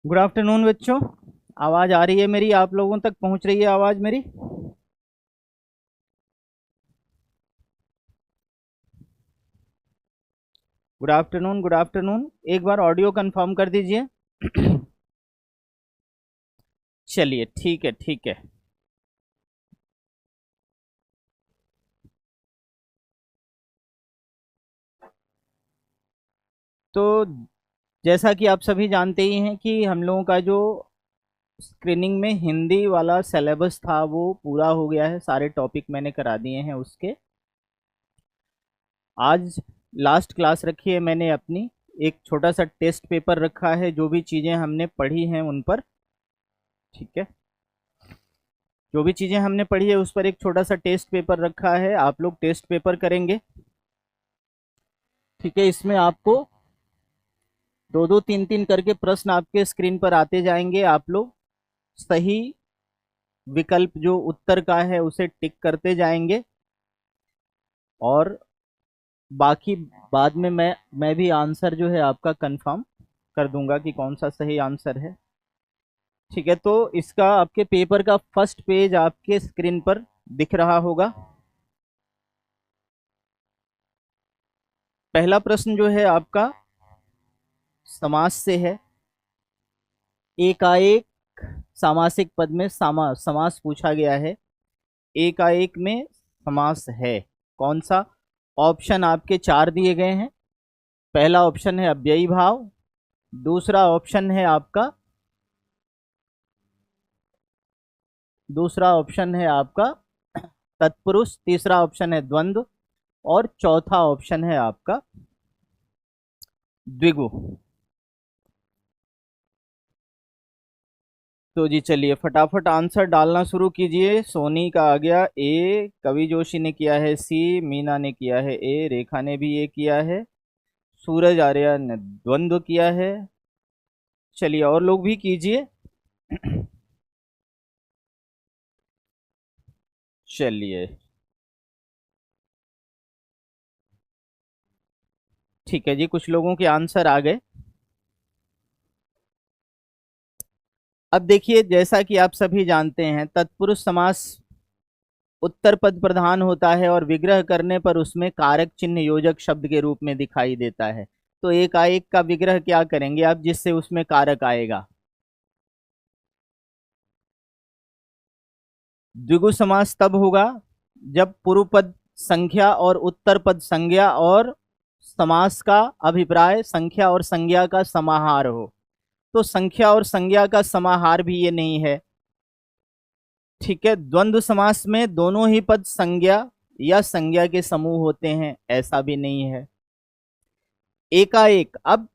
Good afternoon बच्चों। आवाज़ आ रही है मेरी? आप लोगों तक पहुंच रही है आवाज़ मेरी? Good afternoon, good afternoon. एक बार ऑडियो कंफर्म कर दीजिए। चलिए, ठीक है, ठीक है। तो जैसा कि आप सभी जानते ही हैं कि हम लोगों का जो स्क्रीनिंग में हिंदी वाला सिलेबस था वो पूरा हो गया है। सारे टॉपिक मैंने करा दिए हैं उसके। आज लास्ट क्लास रखी है मैंने अपनी। एक छोटा सा टेस्ट पेपर रखा है, जो भी चीज़ें हमने पढ़ी हैं उन पर। ठीक है, जो भी चीज़ें हमने पढ़ी है उस पर एक छोटा सा टेस्ट पेपर रखा है। आप लोग टेस्ट पेपर करेंगे। ठीक है, इसमें आपको दो दो तीन तीन करके प्रश्न आपके स्क्रीन पर आते जाएंगे। आप लोग सही विकल्प जो उत्तर का है उसे टिक करते जाएंगे, और बाकी बाद में मैं भी आंसर जो है आपका कंफर्म कर दूंगा कि कौन सा सही आंसर है। ठीक है, तो इसका आपके पेपर का फर्स्ट पेज आपके स्क्रीन पर दिख रहा होगा। पहला प्रश्न जो है आपका समास से है। एकाएक सामासिक पद में समास पूछा गया है। एकाएक में समास है कौन सा? ऑप्शन आपके चार दिए गए हैं। पहला ऑप्शन है अव्ययी भाव, दूसरा ऑप्शन है आपका तत्पुरुष, तीसरा ऑप्शन है द्वंद्व, और चौथा ऑप्शन है आपका द्विगु। तो जी चलिए फटाफट आंसर डालना शुरू कीजिए। सोनी का आ गया ए, कवि जोशी ने किया है सी, मीना ने किया है ए, रेखा ने भी ए किया है, सूरज आर्या ने द्वंद्व किया है। चलिए और लोग भी कीजिए। चलिए ठीक है जी, कुछ लोगों के आंसर आ गए। अब देखिए, जैसा कि आप सभी जानते हैं तत्पुरुष समास उत्तर पद प्रधान होता है और विग्रह करने पर उसमें कारक चिन्ह योजक शब्द के रूप में दिखाई देता है। तो एकाएक का विग्रह क्या करेंगे आप, जिससे उसमें कारक आएगा? द्विगु समास तब होगा जब पूर्व पद संख्या और उत्तर पद संज्ञा और समास का अभिप्राय संख्या और संज्ञा का समाहार हो। तो संख्या और संज्ञा का समाहार भी ये नहीं है। ठीक है, द्वंद्व समास में दोनों ही पद संज्ञा या संज्ञा के समूह होते हैं, ऐसा भी नहीं है। एकाएक, अब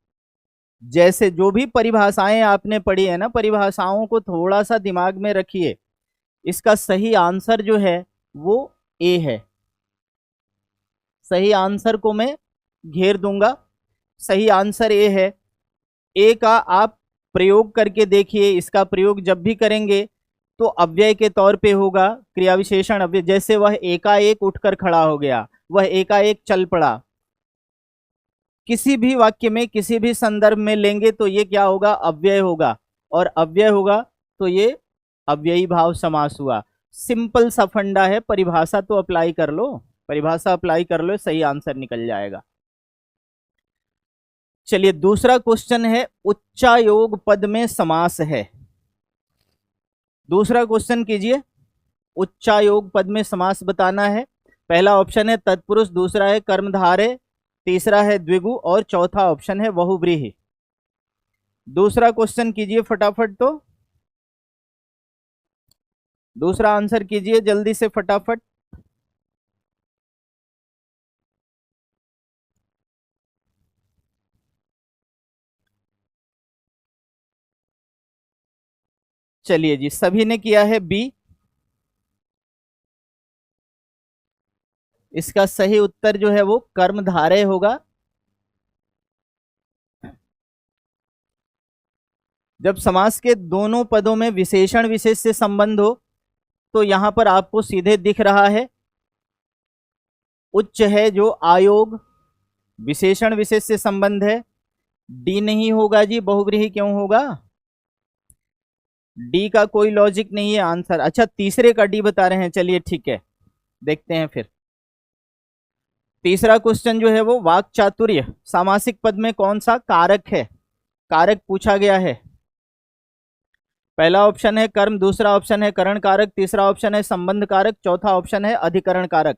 जैसे जो भी परिभाषाएं आपने पढ़ी है ना, परिभाषाओं को थोड़ा सा दिमाग में रखिए। इसका सही आंसर जो है वो ए है। सही आंसर को मैं घेर दूंगा। सही आंसर ए है। ए का आप प्रयोग करके देखिए। इसका प्रयोग जब भी करेंगे तो अव्यय के तौर पे होगा, क्रिया विशेषण अव्यय। जैसे वह एकाएक उठकर खड़ा हो गया, वह एकाएक चल पड़ा। किसी भी वाक्य में किसी भी संदर्भ में लेंगे तो ये क्या होगा? अव्यय होगा, और अव्यय होगा तो ये अव्ययी भाव समास हुआ। सिंपल सा फंडा है। परिभाषा तो अप्लाई कर लो, परिभाषा अप्लाई कर लो, सही आंसर निकल जाएगा। चलिए दूसरा क्वेश्चन है, उच्चायोग पद में समास है। दूसरा क्वेश्चन कीजिए। उच्चायोग पद में समास बताना है। पहला ऑप्शन है तत्पुरुष, दूसरा है कर्मधारय, तीसरा है द्विगु, और चौथा ऑप्शन है बहुव्रीहि। दूसरा क्वेश्चन कीजिए फटाफट। तो दूसरा आंसर कीजिए जल्दी से फटाफट। चलिए जी, सभी ने किया है बी। इसका सही उत्तर जो है वो कर्मधारय होगा। जब समास के दोनों पदों में विशेषण विशेष से संबंध हो तो यहां पर आपको सीधे दिख रहा है उच्च है जो आयोग, विशेषण विशेष से संबंध है। डी नहीं होगा जी, बहुव्रीहि क्यों होगा? डी का कोई लॉजिक नहीं है आंसर। अच्छा, तीसरे का डी बता रहे हैं, चलिए ठीक है, देखते हैं फिर। तीसरा क्वेश्चन जो है वो वाक् चातुर्य सामासिक पद में कौन सा कारक है, कारक पूछा गया है। पहला ऑप्शन है कर्म, दूसरा ऑप्शन है करण कारक, तीसरा ऑप्शन है संबंध कारक, चौथा ऑप्शन है अधिकरण कारक।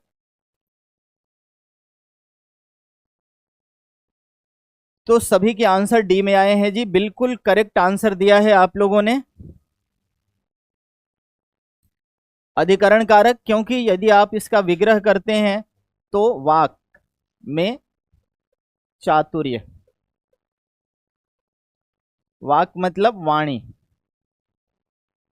तो सभी के आंसर डी में आए हैं जी, बिल्कुल करेक्ट आंसर दिया है आप लोगों ने, अधिकरण कारक। क्योंकि यदि आप इसका विग्रह करते हैं तो वाक में चातुर्य, वाक मतलब वाणी,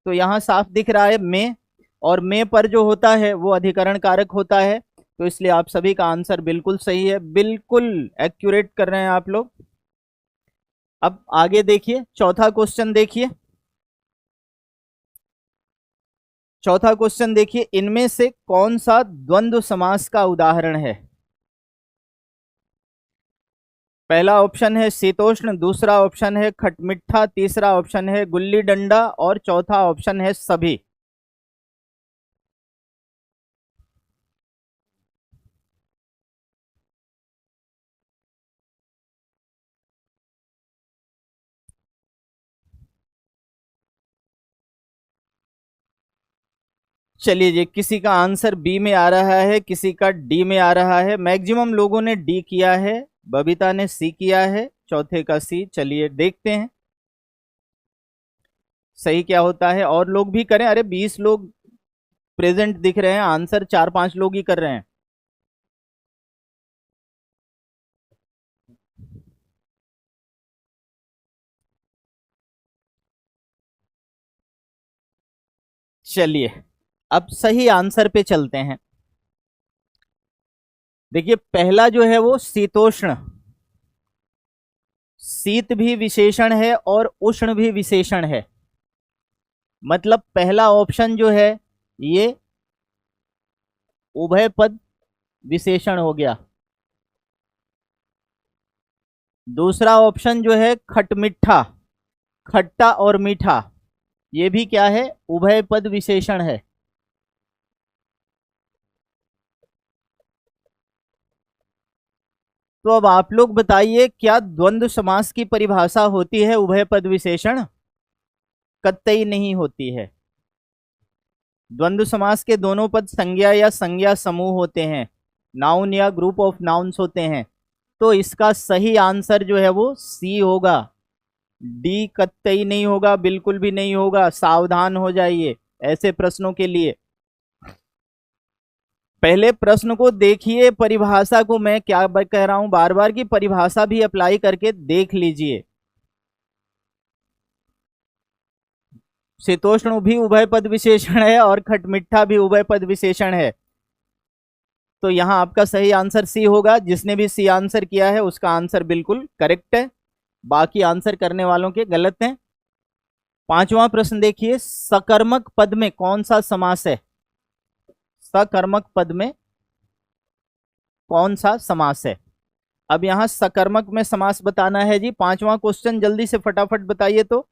तो यहां साफ दिख रहा है में, और में पर जो होता है वो अधिकरण कारक होता है। तो इसलिए आप सभी का आंसर बिल्कुल सही है, बिल्कुल एक्यूरेट कर रहे हैं आप लोग। अब आगे देखिए, चौथा क्वेश्चन देखिए। चौथा क्वेश्चन देखिए, इनमें से कौन सा द्वंद्व समास का उदाहरण है। पहला ऑप्शन है शीतोष्ण, दूसरा ऑप्शन है खटमिठा, तीसरा ऑप्शन है गुल्ली डंडा और चौथा ऑप्शन है सभी। चलिए जी, किसी का आंसर बी में आ रहा है, किसी का डी में आ रहा है, मैक्सिमम लोगों ने डी किया है, बबीता ने सी किया है, चौथे का सी। चलिए देखते हैं सही क्या होता है, और लोग भी करें। अरे 20 लोग प्रेजेंट दिख रहे हैं, आंसर 4-5 लोग ही कर रहे हैं। चलिए अब सही आंसर पे चलते हैं। देखिए पहला जो है वो शीतोष्ण, शीत भी विशेषण है और उष्ण भी विशेषण है, मतलब पहला ऑप्शन जो है ये उभय पद विशेषण हो गया। दूसरा ऑप्शन जो है खटमिठा, खट्टा और मीठा, ये भी क्या है, उभय पद विशेषण है। तो अब आप लोग बताइए, क्या द्वंद्व समास की परिभाषा होती है उभय पद विशेषण? कतई नहीं होती है। द्वंद्व समास के दोनों पद संज्ञा या संज्ञा समूह होते हैं, नाउन या ग्रुप ऑफ नाउन्स होते हैं। तो इसका सही आंसर जो है वो सी होगा, डी कतई नहीं होगा, बिल्कुल भी नहीं होगा। सावधान हो जाइए ऐसे प्रश्नों के लिए। पहले प्रश्न को देखिए, परिभाषा को मैं क्या कह रहा हूं बार बार की परिभाषा भी अप्लाई करके देख लीजिए। शीतोष्ण भी उभय पद विशेषण है और खटमिठा भी उभय पद विशेषण है। तो यहां आपका सही आंसर सी होगा। जिसने भी सी आंसर किया है उसका आंसर बिल्कुल करेक्ट है, बाकी आंसर करने वालों के गलत हैं। पांचवा प्रश्न देखिए, सकर्मक पद में कौन सा समास है। सकर्मक पद में कौन सा समास है। अब यहां सकर्मक में समास बताना है जी। पांचवा क्वेश्चन जल्दी से फटाफट बताइए तो।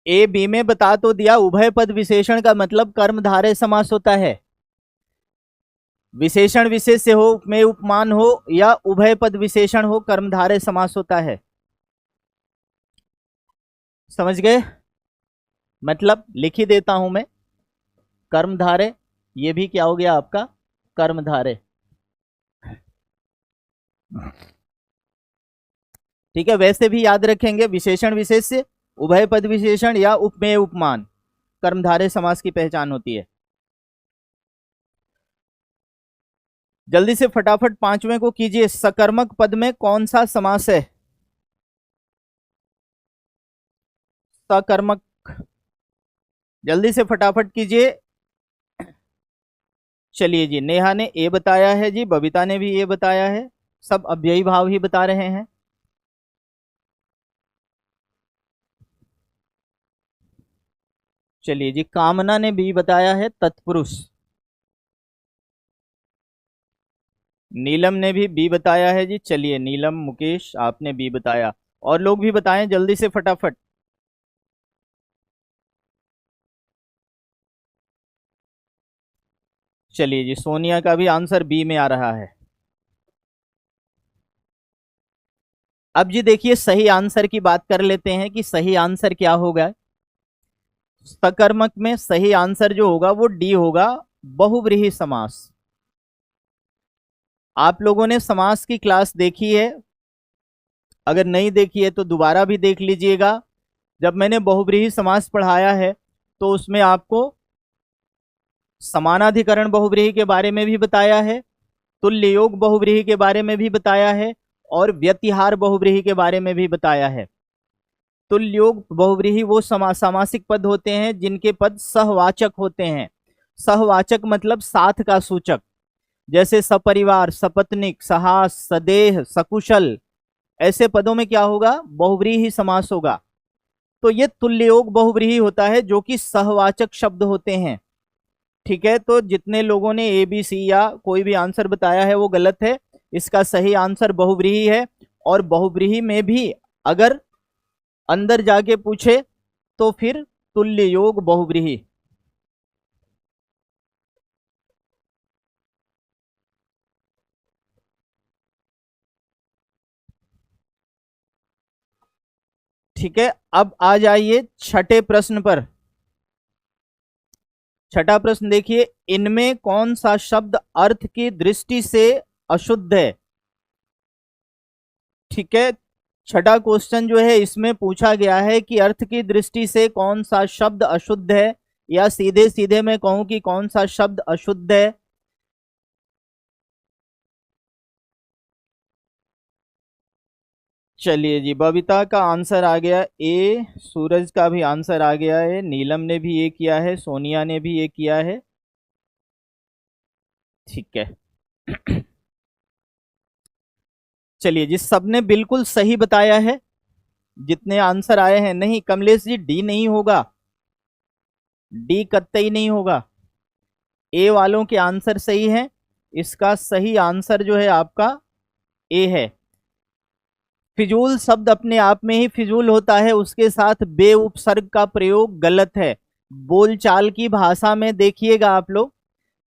ए बी में बता तो दिया, उभय पद विशेषण का मतलब कर्मधारय समास होता है। विशेषण विशेष से हो, उपमेय उपमान हो या उभय पद विशेषण हो, कर्मधारय समास होता है। समझ गए? मतलब लिख ही देता हूं मैं, कर्मधारय, ये भी क्या हो गया आपका कर्मधारय। ठीक है, वैसे भी याद रखेंगे, विशेषण विशेष से, उभय पद विशेषण या उपमेय उपमान कर्मधारय समास की पहचान होती है। जल्दी से फटाफट पांचवें को कीजिए, सकर्मक पद में कौन सा समास है। सकर्मक, जल्दी से फटाफट कीजिए। चलिए जी, नेहा ने ए बताया है जी, बबीता ने भी ए बताया है, सब अव्ययी भाव ही बता रहे हैं। चलिए जी, कामना ने भी बताया है तत्पुरुष। नीलम ने भी बी बताया है जी। चलिए नीलम, मुकेश, आपने बी बताया। और लोग भी बताएं जल्दी से फटाफट। चलिए जी, सोनिया का भी आंसर बी में आ रहा है। अब जी देखिए, सही आंसर की बात कर लेते हैं कि सही आंसर क्या होगा। सकर्मक में सही आंसर जो होगा वो डी होगा, बहुव्रीहि समास। आप लोगों ने समास की क्लास देखी है, अगर नहीं देखी है तो दोबारा भी देख लीजिएगा। जब मैंने बहुव्रीहि समास पढ़ाया है तो उसमें आपको समानाधिकरण बहुव्रीहि के बारे में भी बताया है, तुल्य योग बहुव्रीहि के बारे में भी बताया है, और व्यतिहार बहुव्रीहि के बारे में भी बताया है। तुल्य योग बहुव्रीहि वो सामासिक पद होते हैं जिनके पद सहवाचक होते हैं। सहवाचक मतलब साथ का सूचक, जैसे सपरिवार, सपत्निक, सहास, सदेह, सकुशल। ऐसे पदों में क्या होगा, बहुव्रीहि समास होगा। तो ये तुल्ययोग बहुव्रीहि होता है जो कि सहवाचक शब्द होते हैं। ठीक है, तो जितने लोगों ने ए बी सी या कोई भी आंसर बताया है वो गलत है। इसका सही आंसर बहुव्रीहि है। और बहुव्रीहि में भी अगर अंदर जाके पूछे तो फिर तुल्य योग बहुव्रीहि। ठीक है, अब आ जाइए छठे प्रश्न पर। छठा प्रश्न देखिए, इनमें कौन सा शब्द अर्थ की दृष्टि से अशुद्ध है। ठीक है, छठा क्वेश्चन जो है इसमें पूछा गया है कि अर्थ की दृष्टि से कौन सा शब्द अशुद्ध है, या सीधे सीधे मैं कहूं कि कौन सा शब्द अशुद्ध है। चलिए जी, बबीता का आंसर आ गया ए, सूरज का भी आंसर आ गया है, नीलम ने भी ए किया है, सोनिया ने भी ए किया है। ठीक है। चलिए जी, सबने बिल्कुल सही बताया है जितने आंसर आए हैं। नहीं कमलेश जी, डी नहीं होगा, डी कतई नहीं होगा। ए वालों के आंसर सही हैं। इसका सही आंसर जो है आपका ए है। फिजूल शब्द अपने आप में ही फिजूल होता है, उसके साथ बे उपसर्ग का प्रयोग गलत है। बोलचाल की भाषा में देखिएगा आप लोग,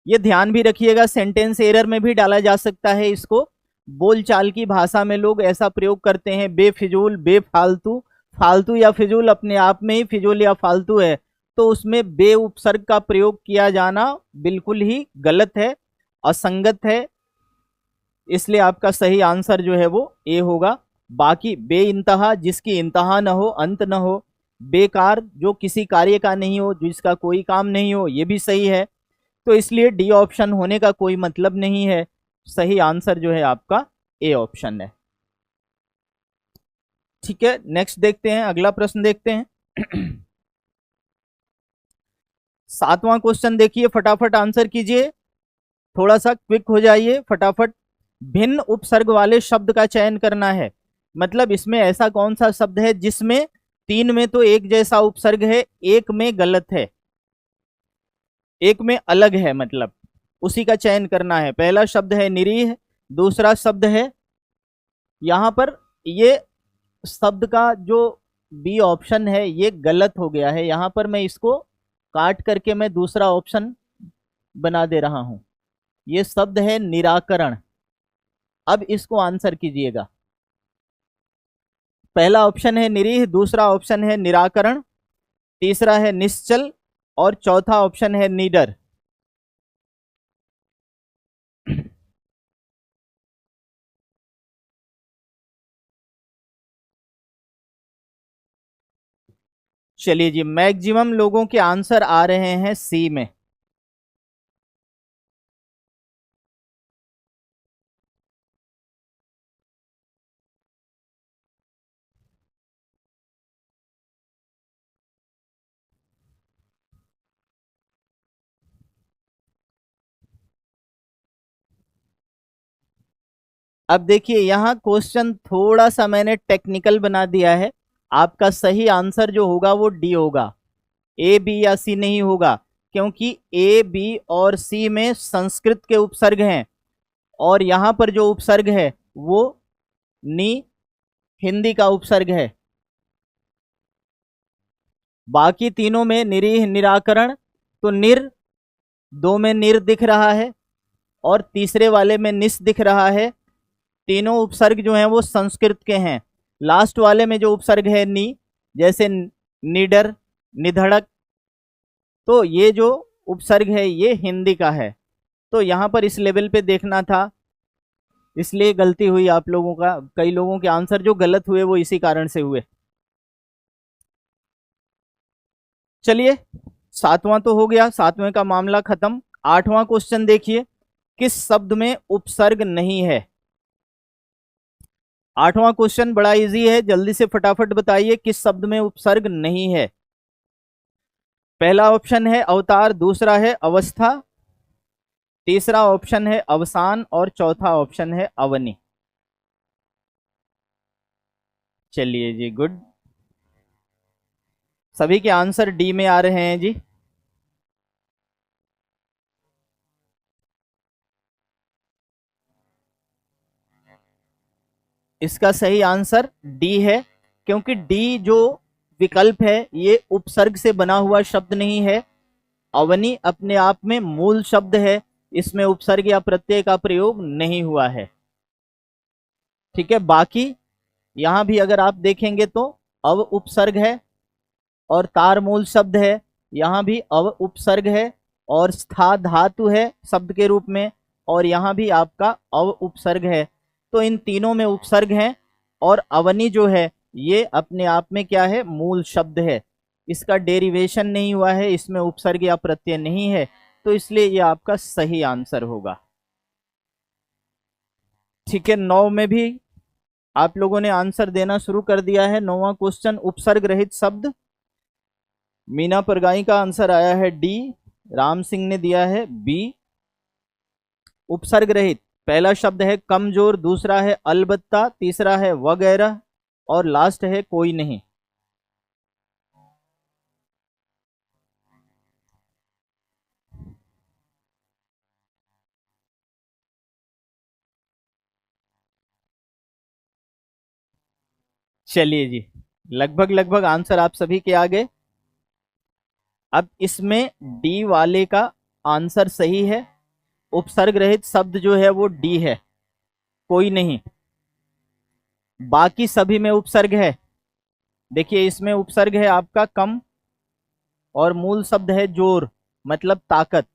ये ध्यान भी रखिएगा, सेंटेंस एरर में भी डाला जा सकता है इसको। बोलचाल की भाषा में लोग ऐसा प्रयोग करते हैं, बेफिजूल, बेफालतू। फालतू या फिजूल अपने आप में ही फिजूल या फालतू है, तो उसमें बे उपसर्ग का प्रयोग किया जाना बिल्कुल ही गलत है, असंगत है। इसलिए आपका सही आंसर जो है वो ए होगा। बाकी बे इंतहा, जिसकी इंतहा न हो, अंत न हो। बेकार, जो किसी कार्य का नहीं हो, जिसका कोई काम नहीं हो, ये भी सही है। तो इसलिए डी ऑप्शन होने का कोई मतलब नहीं है। सही आंसर जो है आपका ए ऑप्शन है। ठीक है, नेक्स्ट देखते हैं, अगला प्रश्न देखते हैं। सातवां क्वेश्चन देखिए, फटाफट आंसर कीजिए, थोड़ा सा क्विक हो जाइए फटाफट। भिन्न उपसर्ग वाले शब्द का चयन करना है। मतलब इसमें ऐसा कौन सा शब्द है जिसमें तीन में तो एक जैसा उपसर्ग है, एक में गलत है, एक में अलग है, मतलब उसी का चयन करना है। पहला शब्द है निरीह, दूसरा शब्द है, यहां पर ये शब्द का जो बी ऑप्शन है ये गलत हो गया है, यहां पर मैं इसको काट करके मैं दूसरा ऑप्शन बना दे रहा हूं। ये शब्द है निराकरण। अब इसको आंसर कीजिएगा। पहला ऑप्शन है निरीह, दूसरा ऑप्शन है निराकरण, तीसरा है निश्चल, और चौथा ऑप्शन है नीडर। चलिए जी, मैक्सिमम लोगों के आंसर आ रहे हैं सी में। अब देखिए, यहां क्वेश्चन थोड़ा सा मैंने टेक्निकल बना दिया है। आपका सही आंसर जो होगा वो डी होगा, ए बी या सी नहीं होगा, क्योंकि ए बी और सी में संस्कृत के उपसर्ग हैं, और यहां पर जो उपसर्ग है वो नी हिंदी का उपसर्ग है। बाकी तीनों में निरीह, निराकरण, तो निर, दो में निर दिख रहा है और तीसरे वाले में निस दिख रहा है। तीनों उपसर्ग जो हैं वो संस्कृत के हैं। लास्ट वाले में जो उपसर्ग है नी, जैसे निडर, निधड़क, तो ये जो उपसर्ग है ये हिंदी का है। तो यहां पर इस लेवल पे देखना था, इसलिए गलती हुई आप लोगों का। कई लोगों के आंसर जो गलत हुए वो इसी कारण से हुए। चलिए, सातवां तो हो गया, सातवें का मामला खत्म। आठवां क्वेश्चन देखिए, किस शब्द में उपसर्ग नहीं है। आठवां क्वेश्चन बड़ा इजी है, जल्दी से फटाफट बताइए किस शब्द में उपसर्ग नहीं है। पहला ऑप्शन है अवतार, दूसरा है अवस्था, तीसरा ऑप्शन है अवसान और चौथा ऑप्शन है अवनि। चलिए जी, गुड। सभी के आंसर डी में आ रहे हैं जी। इसका सही आंसर डी है, क्योंकि डी जो विकल्प है ये उपसर्ग से बना हुआ शब्द नहीं है। अवनि अपने आप में मूल शब्द है, इसमें उपसर्ग या प्रत्यय का प्रयोग नहीं हुआ है। ठीक है, बाकी यहां भी अगर आप देखेंगे तो अव उपसर्ग है और तार मूल शब्द है, यहां भी अव उपसर्ग है और स्था धातु है शब्द के रूप में, और यहां भी आपका अव उपसर्ग है। तो इन तीनों में उपसर्ग है और अवनि जो है ये अपने आप में क्या है, मूल शब्द है। इसका डेरिवेशन नहीं हुआ है, इसमें उपसर्ग या प्रत्यय नहीं है, तो इसलिए ये आपका सही आंसर होगा। ठीक है, 9 में भी आप लोगों ने आंसर देना शुरू कर दिया है। 9वां क्वेश्चन, उपसर्ग रहित शब्द। मीना परगाई का आंसर आया है डी, राम सिंह ने दिया है बी। उपसर्ग रहित पहला शब्द है कमजोर, दूसरा है अलबत्ता, तीसरा है वगैरह और लास्ट है कोई नहीं। चलिए जी, लगभग लगभग आंसर आप सभी के आ गए। अब इसमें डी वाले का आंसर सही है। उपसर्ग रहित शब्द जो है वो डी है, कोई नहीं। बाकी सभी में उपसर्ग है। देखिए, इसमें उपसर्ग है आपका कम और मूल शब्द है जोर, मतलब ताकत,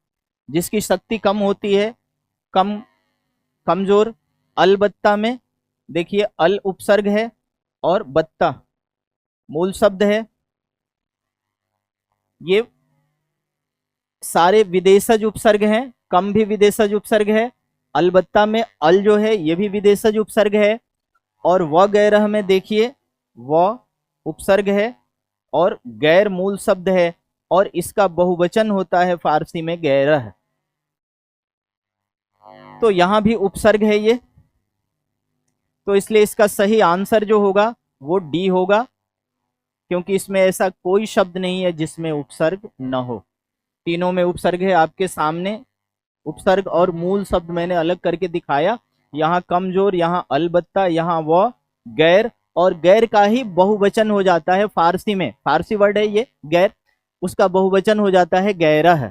जिसकी शक्ति कम होती है, कम, कमजोर। अलबत्ता में देखिए अल उपसर्ग है और बत्ता मूल शब्द है। ये सारे विदेशज उपसर्ग हैं, कम भी विदेशज उपसर्ग है। अलबत्ता में अल जो है ये भी विदेशज उपसर्ग है। और वगैरह में देखिए व उपसर्ग है और गैर मूल शब्द है, और इसका बहुवचन होता है फारसी में गैरह। तो यहां भी उपसर्ग है ये, तो इसलिए इसका सही आंसर जो होगा वो डी होगा, क्योंकि इसमें ऐसा कोई शब्द नहीं है जिसमें उपसर्ग न हो। तीनों में उपसर्ग है आपके सामने। उपसर्ग और मूल शब्द मैंने अलग करके दिखाया, यहाँ कमजोर, यहाँ अलबत्ता, यहाँ वो गैर, और गैर का ही बहुवचन हो जाता है फारसी में, फारसी वर्ड है ये गैर, उसका बहुवचन हो जाता है गैरह।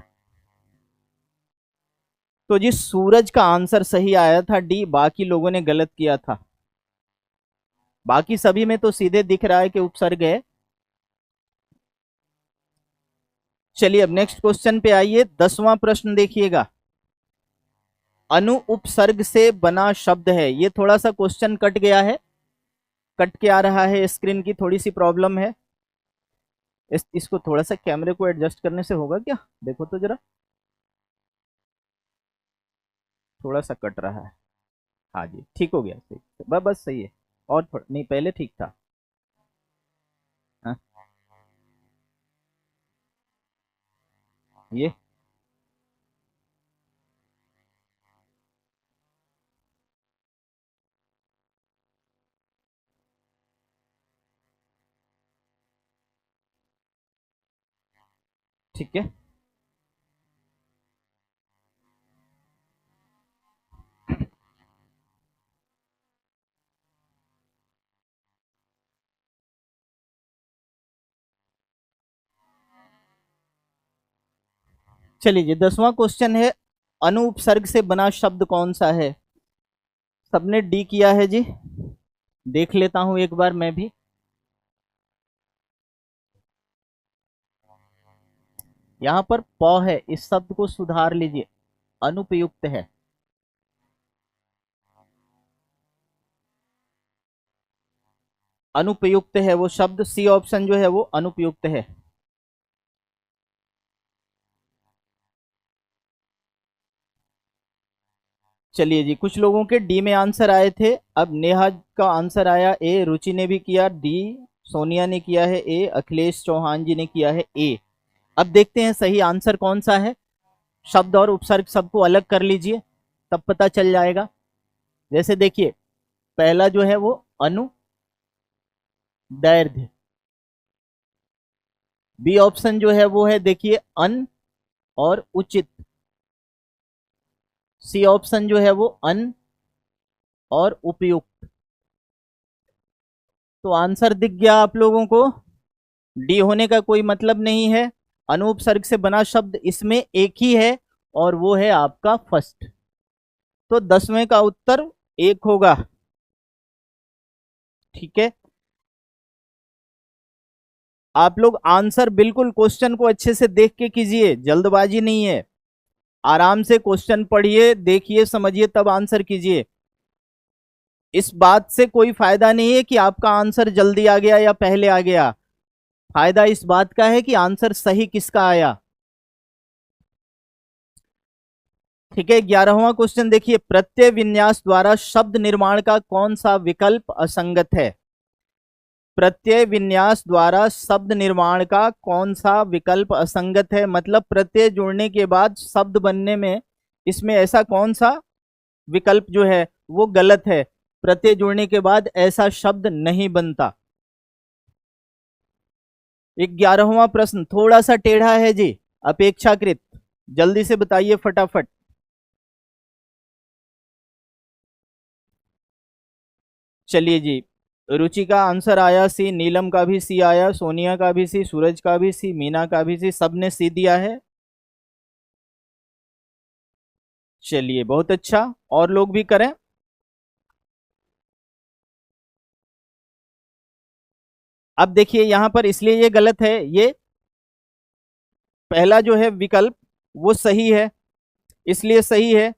तो जी सूरज का आंसर सही आया था डी, बाकी लोगों ने गलत किया था। बाकी सभी में तो सीधे दिख रहा है कि उपसर्ग है। चलिए अब नेक्स्ट क्वेश्चन पे आइए, 10वां प्रश्न देखिएगा। अनु उपसर्ग से बना शब्द है। ये थोड़ा सा क्वेश्चन कट गया है, कट के आ रहा है, स्क्रीन की थोड़ी सी प्रॉब्लम है। इसको थोड़ा सा कैमरे को एडजस्ट करने से होगा क्या, देखो तो जरा, थोड़ा सा कट रहा है। हाँ जी, ठीक हो गया, ठीक, बस सही है। और थोड़ा नहीं, पहले ठीक था। हाँ, ये ठीक है। चलिए जी, 10वां क्वेश्चन है, अनुपसर्ग से बना शब्द कौन सा है। सबने डी किया है जी, देख लेता हूं एक बार मैं भी। यहां पर प है, इस शब्द को सुधार लीजिए, अनुपयुक्त है। अनुपयुक्त है वो शब्द, सी ऑप्शन जो है वो अनुपयुक्त है। चलिए जी, कुछ लोगों के डी में आंसर आए थे। अब नेहा का आंसर आया ए, रुचि ने भी किया डी, सोनिया ने किया है ए, अखिलेश चौहान जी ने किया है ए। अब देखते हैं सही आंसर कौन सा है। शब्द और उपसर्ग सबको अलग कर लीजिए, तब पता चल जाएगा। जैसे देखिए, पहला जो है वो अनु दैर्घ्य, बी ऑप्शन जो है वो है देखिए अन और उचित, सी ऑप्शन जो है वो अन और उपयुक्त। तो आंसर दिख गया आप लोगों को। डी होने का कोई मतलब नहीं है, अनुपसर्ग से बना शब्द इसमें एक ही है और वो है आपका फर्स्ट। तो 10वें का उत्तर एक होगा। ठीक है, आप लोग आंसर बिल्कुल क्वेश्चन को अच्छे से देख के कीजिए, जल्दबाजी नहीं है। आराम से क्वेश्चन पढ़िए, देखिए, समझिए, तब आंसर कीजिए। इस बात से कोई फायदा नहीं है कि आपका आंसर जल्दी आ गया या पहले आ गया। फायदा इस बात का है कि आंसर सही किसका आया। ठीक है, 11वां क्वेश्चन देखिए, प्रत्यय विन्यास द्वारा शब्द निर्माण का कौन सा विकल्प असंगत है। प्रत्यय विन्यास द्वारा शब्द निर्माण का कौन सा विकल्प असंगत है, मतलब प्रत्यय जुड़ने के बाद शब्द बनने में इसमें ऐसा कौन सा विकल्प जो है वो गलत है। प्रत्यय जुड़ने के बाद ऐसा शब्द नहीं बनता। 11वां प्रश्न थोड़ा सा टेढ़ा है जी, अपेक्षाकृत। जल्दी से बताइए फटाफट। चलिए जी, रुचि का आंसर आया सी, नीलम का भी सी आया, सोनिया का भी सी, सूरज का भी सी, मीना का भी सी, सबने सी दिया है। चलिए बहुत अच्छा, और लोग भी करें। अब देखिए यहां पर इसलिए ये गलत है, ये पहला जो है विकल्प वो सही है। इसलिए सही है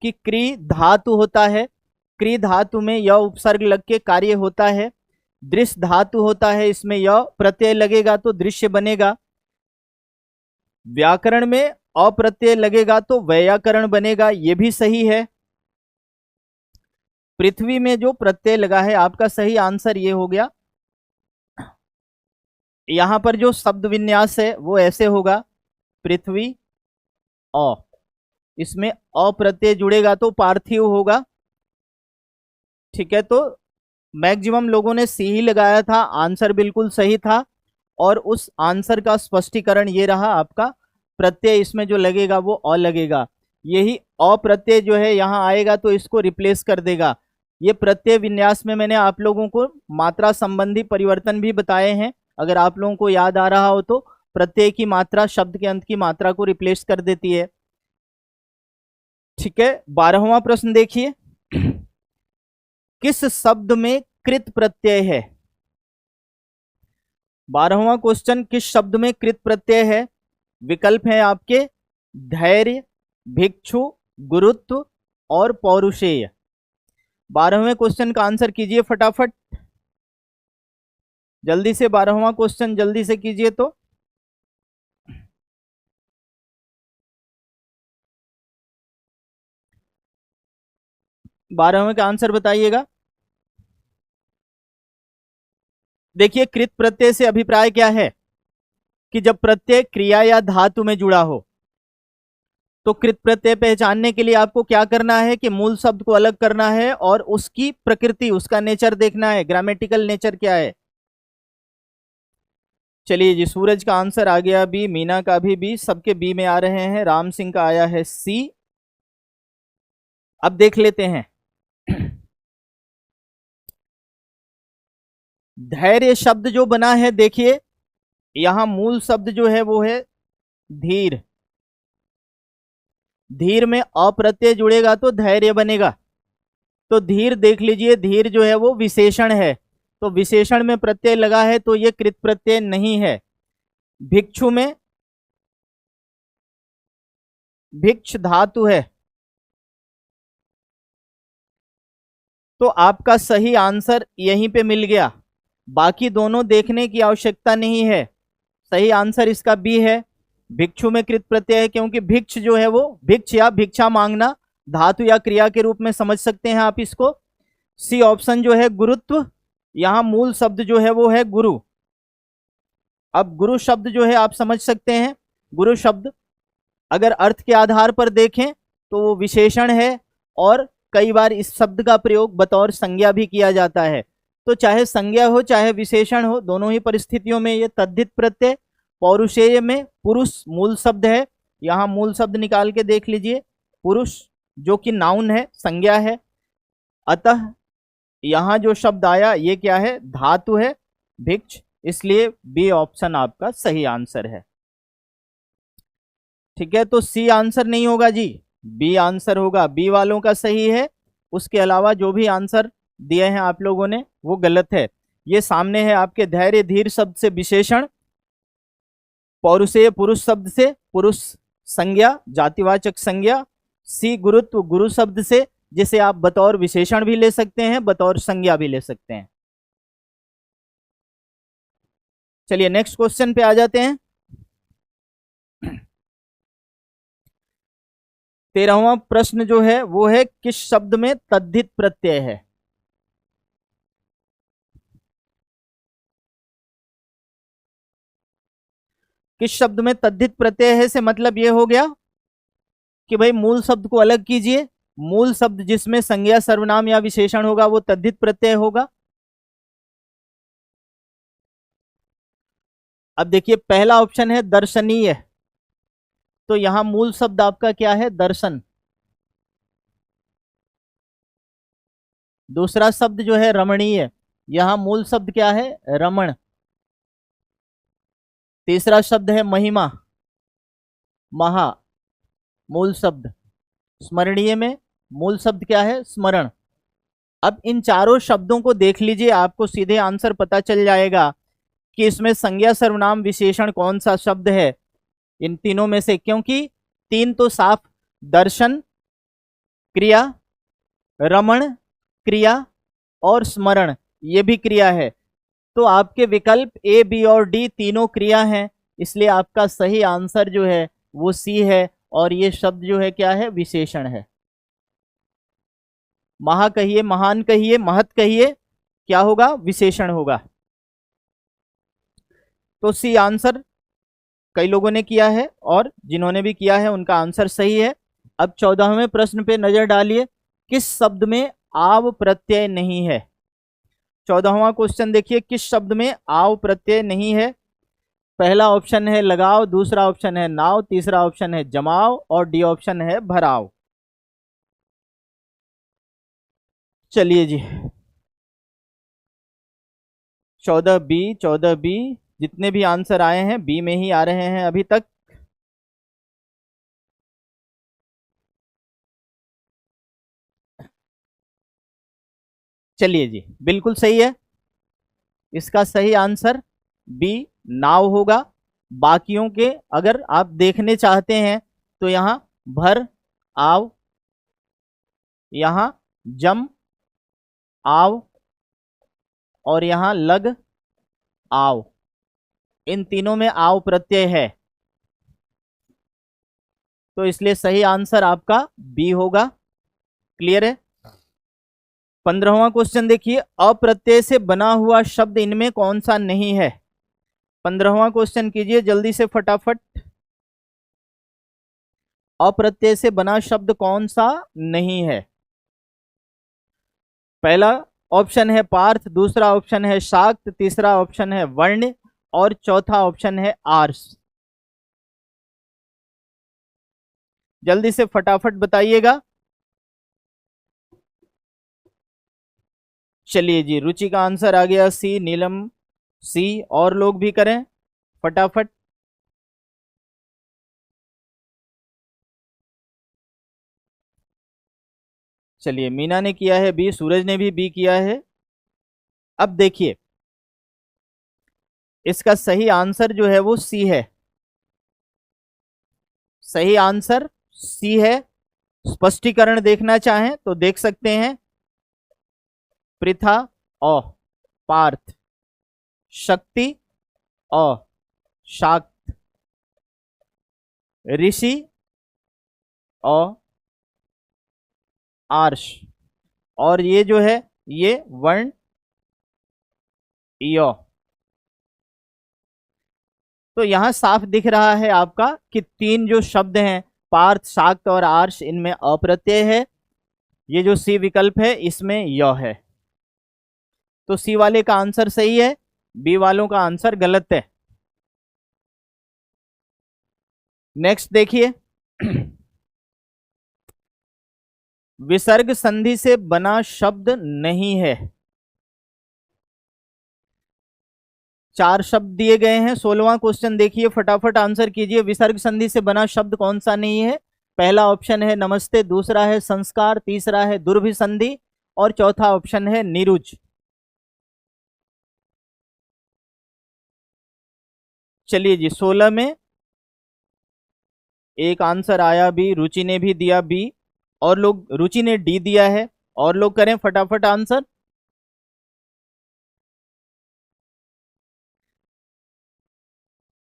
कि क्री धातु होता है, क्री धातु में य उपसर्ग लग के कार्य होता है। दृश्य धातु होता है, इसमें य प्रत्यय लगेगा तो दृश्य बनेगा। व्याकरण में अप्रत्यय लगेगा तो वैयाकरण बनेगा, ये भी सही है। पृथ्वी में जो प्रत्यय लगा है, आपका सही आंसर ये हो गया। यहां पर जो शब्द विन्यास है वो ऐसे होगा, पृथ्वी अ, इसमें अप्रत्यय जुड़ेगा तो पार्थिव होगा। ठीक है, तो मैक्सिमम लोगों ने सी ही लगाया था, आंसर बिल्कुल सही था। और उस आंसर का स्पष्टीकरण ये रहा आपका, प्रत्यय इसमें जो लगेगा वो अ लगेगा। यही अप्रत्यय जो है यहाँ आएगा तो इसको रिप्लेस कर देगा। ये प्रत्यय विन्यास में मैंने आप लोगों को मात्रा संबंधी परिवर्तन भी बताए हैं, अगर आप लोगों को याद आ रहा हो तो। प्रत्यय की मात्रा शब्द के अंत की मात्रा को रिप्लेस कर देती है। ठीक है, 12वां प्रश्न देखिए, किस शब्द में कृत प्रत्यय है। 12वां क्वेश्चन, किस शब्द में कृत प्रत्यय है। विकल्प है आपके धैर्य, भिक्षु, गुरुत्व और पौरुषेय। 12वें क्वेश्चन का आंसर कीजिए फटाफट, जल्दी से 12वां क्वेश्चन जल्दी से कीजिए। तो 12वें का आंसर बताइएगा। देखिए, कृत प्रत्यय से अभिप्राय क्या है कि जब प्रत्यय क्रिया या धातु में जुड़ा हो। तो कृत प्रत्यय पहचानने के लिए आपको क्या करना है कि मूल शब्द को अलग करना है और उसकी प्रकृति, उसका नेचर देखना है, ग्रामेटिकल नेचर क्या है। चलिए जी, सूरज का आंसर आ गया बी, मीना का भी बी, सबके बी में आ रहे हैं। राम सिंह का आया है सी। अब देख लेते हैं, धैर्य शब्द जो बना है, देखिए यहां मूल शब्द जो है वो है धीर। धीर में अ प्रत्यय जुड़ेगा तो धैर्य बनेगा। तो धीर देख लीजिए, धीर जो है वो विशेषण है, तो विशेषण में प्रत्यय लगा है तो ये कृत प्रत्यय नहीं है। भिक्षु में भिक्ष धातु है, तो आपका सही आंसर यहीं पे मिल गया। बाकी दोनों देखने की आवश्यकता नहीं है। सही आंसर इसका बी है। भिक्षु में कृत प्रत्यय है, क्योंकि भिक्ष जो है वो भिक्ष या भिक्षा मांगना धातु या क्रिया के रूप में समझ सकते हैं आप इसको। सी ऑप्शन जो है गुरुत्व, यहां मूल शब्द जो है वो है गुरु। अब गुरु शब्द जो है आप समझ सकते हैं, गुरु शब्द अगर अर्थ के आधार पर देखें तो वो विशेषण है, और कई बार इस शब्द का प्रयोग बतौर संज्ञा भी किया जाता है। तो चाहे संज्ञा हो चाहे विशेषण हो, दोनों ही परिस्थितियों में ये तद्धित प्रत्यय। पौरुषेय में पुरुष मूल शब्द है, यहाँ मूल शब्द निकाल के देख लीजिए, पुरुष जो कि नाउन है, संज्ञा है। अतः यहाँ जो शब्द आया ये क्या है, धातु है, भिक्ष, इसलिए बी ऑप्शन आपका सही आंसर है। ठीक है, तो सी आंसर नहीं होगा जी, बी आंसर होगा। बी वालों का सही है, उसके अलावा जो भी आंसर दिए हैं आप लोगों ने वो गलत है। ये सामने है आपके, धैर्य धीर शब्द से विशेषण, पौरुषेय पुरुष शब्द से पुरुष संज्ञा जातिवाचक संज्ञा, सी गुरुत्व गुरु शब्द से, जिसे आप बतौर विशेषण भी ले सकते हैं बतौर संज्ञा भी ले सकते हैं। चलिए नेक्स्ट क्वेश्चन पे आ जाते हैं। 13वां प्रश्न जो है वो है किस शब्द में तद्धित प्रत्यय है। किस शब्द में तद्धित प्रत्यय है से मतलब ये हो गया कि भाई मूल शब्द को अलग कीजिए, मूल शब्द जिसमें संज्ञा सर्वनाम या विशेषण होगा वो तद्धित प्रत्यय होगा। अब देखिए पहला ऑप्शन है दर्शनीय, तो यहां मूल शब्द आपका क्या है, दर्शन। दूसरा शब्द जो है रमणीय, यहां मूल शब्द क्या है, रमण। तीसरा शब्द है महिमा, महा मूल शब्द। स्मरणीय में मूल शब्द क्या है, स्मरण। अब इन चारों शब्दों को देख लीजिए, आपको सीधे आंसर पता चल जाएगा कि इसमें संज्ञा सर्वनाम विशेषण कौन सा शब्द है इन तीनों में से, क्योंकि तीन तो साफ, दर्शन क्रिया, रमण क्रिया और स्मरण ये भी क्रिया है। तो आपके विकल्प ए बी और डी तीनों क्रिया हैं, इसलिए आपका सही आंसर जो है वो सी है, और ये शब्द जो है क्या है, विशेषण है। महा कहिए, महान कहिए, महत कहिए, क्या होगा, विशेषण होगा। तो सी आंसर कई लोगों ने किया है, और जिन्होंने भी किया है उनका आंसर सही है। अब 14वें प्रश्न पे नजर डालिए, किस शब्द में आव प्रत्यय नहीं है। 14वां क्वेश्चन देखिए, किस शब्द में आव प्रत्यय नहीं है। पहला ऑप्शन है लगाव, दूसरा ऑप्शन है नाव, तीसरा ऑप्शन है जमाव, और डी ऑप्शन है भराव। चलिए जी 14 बी जितने भी आंसर आए हैं बी में ही आ रहे हैं अभी तक। चलिए जी बिल्कुल सही है, इसका सही आंसर बी नाव होगा। बाकियों के अगर आप देखने चाहते हैं तो यहां भर आव, यहां जम आव, और यहां लग आव, इन तीनों में आव प्रत्यय है, तो इसलिए सही आंसर आपका बी होगा। क्लियर है। 15वां क्वेश्चन देखिए, अप्रत्यय से बना हुआ शब्द इनमें कौन सा नहीं है। 15वां क्वेश्चन कीजिए जल्दी से फटाफट। अप्रत्यय से बना शब्द कौन सा नहीं है। पहला ऑप्शन है पार्थ, दूसरा ऑप्शन है शाक्त, तीसरा ऑप्शन है वर्ण, और चौथा ऑप्शन है आर्ष। जल्दी से फटाफट बताइएगा। चलिए जी रुचि का आंसर आ गया सी, नीलम सी, और लोग भी करें फटाफट। चलिए, मीना ने किया है बी, सूरज ने भी बी किया है। अब देखिए, इसका सही आंसर जो है वो सी है। सही आंसर सी है। स्पष्टीकरण देखना चाहें तो देख सकते हैं। पृथा औ पार्थ, शक्ति औ शाक्त, ऋषि औ आर्ष, और ये जो है ये वर्ण यो। तो यहां साफ दिख रहा है आपका कि तीन जो शब्द हैं, पार्थ, शाक्त और आर्ष, इनमें अप्रत्यय है। ये जो सी विकल्प है इसमें य है। तो सी वाले का आंसर सही है, बी वालों का आंसर गलत है। नेक्स्ट देखिए। विसर्ग संधि से बना शब्द नहीं है। चार शब्द दिए गए हैं। 16वां क्वेश्चन देखिए, फटाफट आंसर कीजिए। विसर्ग संधि से बना शब्द कौन सा नहीं है? पहला ऑप्शन है नमस्ते, दूसरा है संस्कार, तीसरा है दुर्भिसंधि और चौथा ऑप्शन है नीरुज। चलिए जी, 16 में एक आंसर आया बी, रुचि ने भी दिया बी, और लोग, रुचि ने डी दिया है। और लोग करें फटाफट आंसर।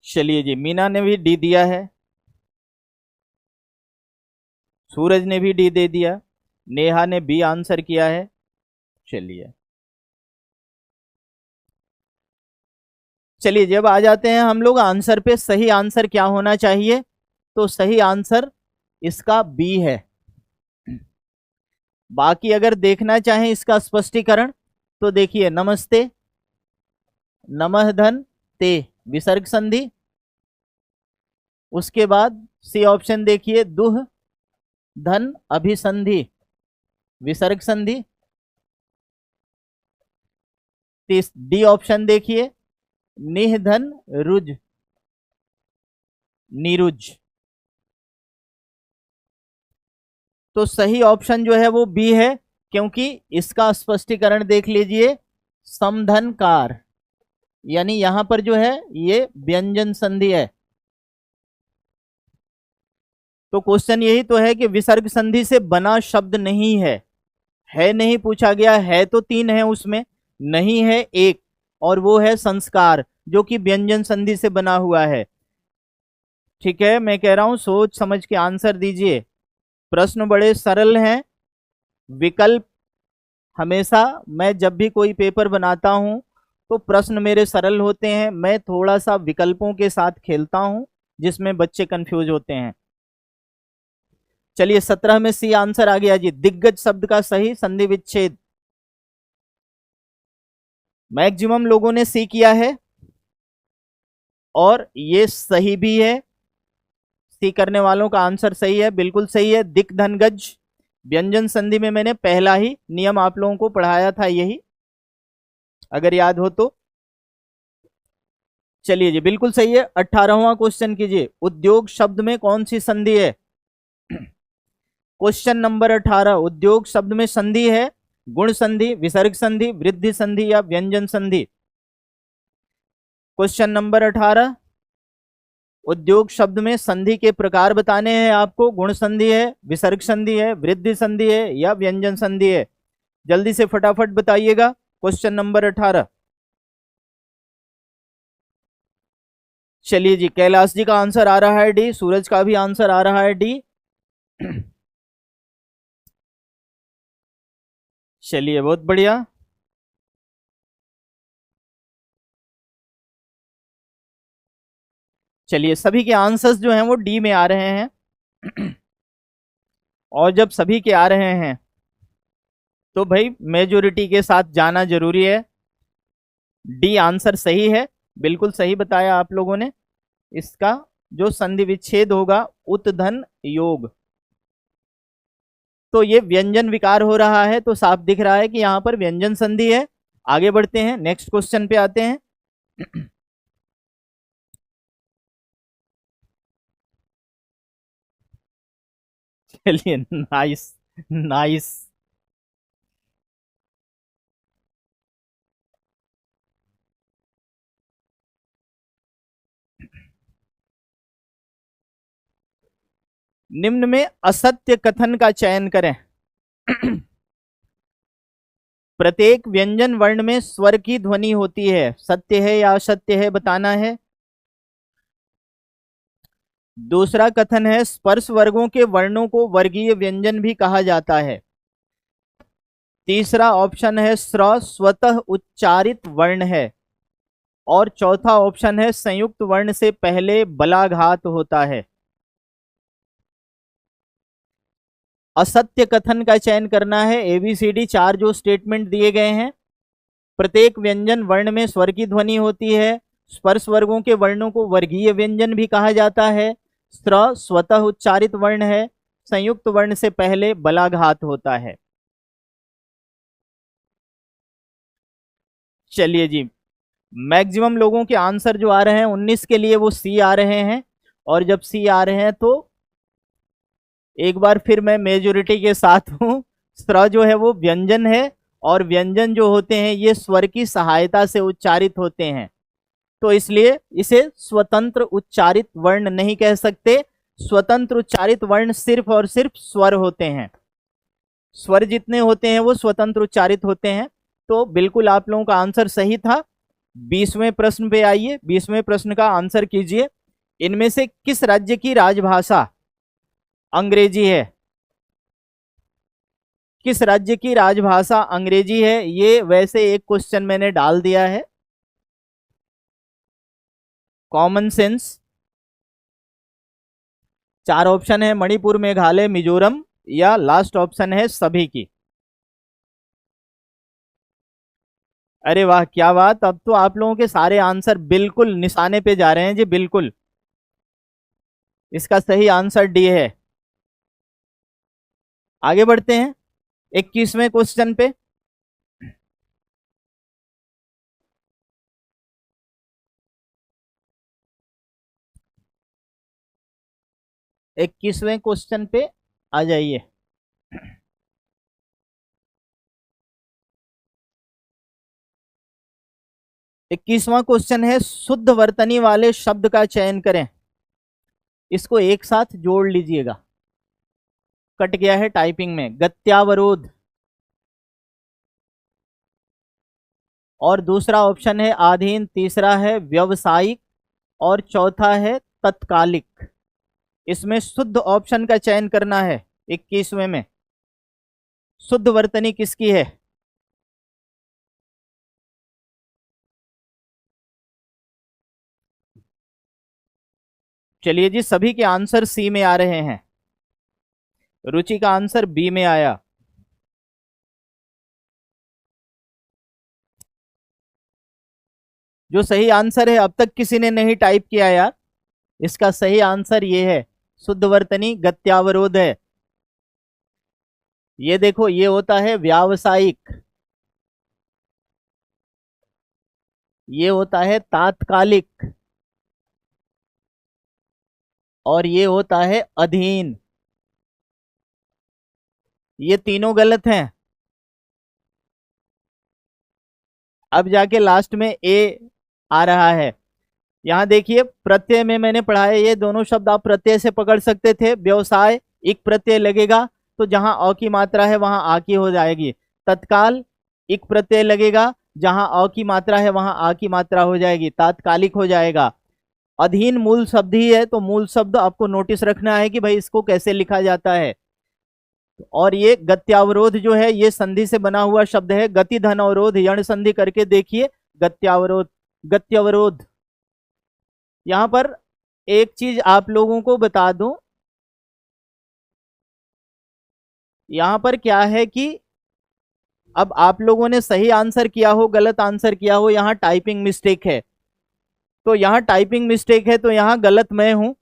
चलिए जी, मीना ने भी डी दिया है, सूरज ने भी डी दे दिया, नेहा ने बी आंसर किया है। चलिए, चलिए जब आ जाते हैं हम लोग आंसर पे, सही आंसर क्या होना चाहिए? तो सही आंसर इसका बी है। बाकी अगर देखना चाहें इसका स्पष्टीकरण तो देखिए, नमस्ते, नमः धन ते, विसर्ग संधि। उसके बाद सी ऑप्शन देखिए, दुह धन अभिसंधि, विसर्ग संधि। डी ऑप्शन देखिए, निह धन रुज, नीरुज। तो सही ऑप्शन जो है वो बी है, क्योंकि इसका स्पष्टीकरण देख लीजिए, समधनकार, यानी यहां पर जो है ये व्यंजन संधि है। तो क्वेश्चन यही तो है कि विसर्ग संधि से बना शब्द नहीं है नहीं पूछा गया, है तो तीन है उसमें, नहीं है एक, और वो है संस्कार, जो कि व्यंजन संधि से बना हुआ है। ठीक है, मैं कह रहा हूं सोच समझ के आंसर दीजिए। प्रश्न बड़े सरल हैं। विकल्प हमेशा, मैं जब भी कोई पेपर बनाता हूं तो प्रश्न मेरे सरल होते हैं, मैं थोड़ा सा विकल्पों के साथ खेलता हूं जिसमें बच्चे कंफ्यूज होते हैं। चलिए, 17 में सी आंसर आ गया जी, दिग्गज शब्द का सही संधि विच्छेद। मैक्सिमम लोगों ने सी किया है और ये सही भी है। सी करने वालों का आंसर सही है, बिल्कुल सही है। दिक धनगज, व्यंजन संधि में मैंने पहला ही नियम आप लोगों को पढ़ाया था, यही अगर याद हो तो। चलिए जी, बिल्कुल सही है। 18वां क्वेश्चन कीजिए, उद्योग शब्द में कौन सी संधि है? क्वेश्चन नंबर 18, उद्योग शब्द में संधि है गुण संधि, विसर्ग संधि, वृद्धि संधि या व्यंजन संधि? क्वेश्चन नंबर 18, उद्योग शब्द में संधि के प्रकार बताने हैं आपको। गुण संधि है, विसर्ग संधि है, वृद्धि संधि है या व्यंजन संधि है? जल्दी से फटाफट बताइएगा। Question number 18। चलिए जी, कैलाश जी का आंसर आ रहा है डी, सूरज का भी आंसर आ रहा है डी। चलिए, बहुत बढ़िया। चलिए, सभी के आंसर्स जो हैं वो डी में आ रहे हैं। और जब सभी के आ रहे हैं तो भाई मेजोरिटी के साथ जाना जरूरी है। डी आंसर सही है, बिल्कुल सही बताया आप लोगों ने। इसका जो संधि विच्छेद होगा, उत्धन योग, तो ये व्यंजन विकार हो रहा है, तो साफ दिख रहा है कि यहां पर व्यंजन संधि है। आगे बढ़ते हैं, नेक्स्ट क्वेश्चन पे आते हैं। चलिए, नाइस नाइस। निम्न में असत्य कथन का चयन करें। प्रत्येक व्यंजन वर्ण में स्वर की ध्वनि होती है, सत्य है या असत्य है बताना है। दूसरा कथन है स्पर्श वर्गों के वर्णों को वर्गीय व्यंजन भी कहा जाता है। तीसरा ऑप्शन है स्र स्वतः उच्चारित वर्ण है। और चौथा ऑप्शन है संयुक्त वर्ण से पहले बलाघात होता है। असत्य कथन का चयन करना है। एबीसीडी 4 जो स्टेटमेंट दिए गए हैं, प्रत्येक व्यंजन वर्ण में स्वर की ध्वनि होती है, स्पर्श वर्गों के वर्णों को वर्गीय व्यंजन भी कहा जाता है, स्र स्वतः उच्चारित वर्ण है, संयुक्त वर्ण से पहले बलाघात होता है। चलिए जी, मैक्सिमम लोगों के आंसर जो आ रहे हैं 19 के लिए वो सी आ रहे हैं। और जब सी आ रहे हैं तो एक बार फिर मैं मेजोरिटी के साथ हूं। स्र जो है वो व्यंजन है और व्यंजन जो होते हैं ये स्वर की सहायता से उच्चारित होते हैं, तो इसलिए इसे स्वतंत्र उच्चारित वर्ण नहीं कह सकते। स्वतंत्र उच्चारित वर्ण सिर्फ और सिर्फ स्वर होते हैं। स्वर जितने होते हैं वो स्वतंत्र उच्चारित होते हैं। तो बिल्कुल आप लोगों का आंसर सही था। 20वें प्रश्न पे आइए, 20वें प्रश्न का आंसर कीजिए। इनमें से किस राज्य की राजभाषा अंग्रेजी है? किस राज्य की राजभाषा अंग्रेजी है? ये वैसे एक क्वेश्चन मैंने डाल दिया है, कॉमन सेंस। 4 ऑप्शन है, मणिपुर, मेघालय, मिजोरम, या लास्ट ऑप्शन है सभी की। अरे वाह, क्या बात! अब तो आप लोगों के सारे आंसर बिल्कुल निशाने पे जा रहे हैं जी, बिल्कुल। इसका सही आंसर डी है। आगे बढ़ते हैं 21वें क्वेश्चन पे। 21वें क्वेश्चन पे आ जाइए। 21वां क्वेश्चन है शुद्ध वर्तनी वाले शब्द का चयन करें। इसको एक साथ जोड़ लीजिएगा, कट गया है टाइपिंग में। गत्यावरोध, और दूसरा ऑप्शन है आधीन, तीसरा है व्यवसायिक, और चौथा है तत्कालिक। इसमें शुद्ध ऑप्शन का चयन करना है। 21वें में शुद्ध वर्तनी किसकी है? चलिए जी, सभी के आंसर सी में आ रहे हैं। रुचि का आंसर बी में आया। जो सही आंसर है, अब तक किसी ने नहीं टाइप किया यार। इसका सही आंसर ये है, शुद्ध वर्तनी गत्यावरोध है। ये देखो, ये होता है व्यावसायिक, ये होता है तात्कालिक, और ये होता है अधीन। ये तीनों गलत हैं। अब जाके लास्ट में ए आ रहा है। यहां देखिए, प्रत्यय में मैंने पढ़ा है, ये दोनों शब्द आप प्रत्यय से पकड़ सकते थे। व्यवसाय, एक प्रत्यय लगेगा तो जहां अ की मात्रा है वहां आ की हो जाएगी। तत्काल, एक प्रत्यय लगेगा, जहां अ की मात्रा है वहां आ की मात्रा हो जाएगी, तात्कालिक हो जाएगा। अधीन मूल शब्द ही है, तो मूल शब्द आपको नोटिस रखना है कि भाई इसको कैसे लिखा जाता है। और ये गत्यावरोध जो है ये संधि से बना हुआ शब्द है। गति धन अवरोध, यण संधि करके देखिए, गत्यावरोध, गत्यवरोध। यहां पर एक चीज आप लोगों को बता दूं, यहां पर क्या है कि अब आप लोगों ने सही आंसर किया हो, गलत आंसर किया हो, यहां टाइपिंग मिस्टेक है। तो यहां टाइपिंग मिस्टेक है तो यहां गलत मैं हूं,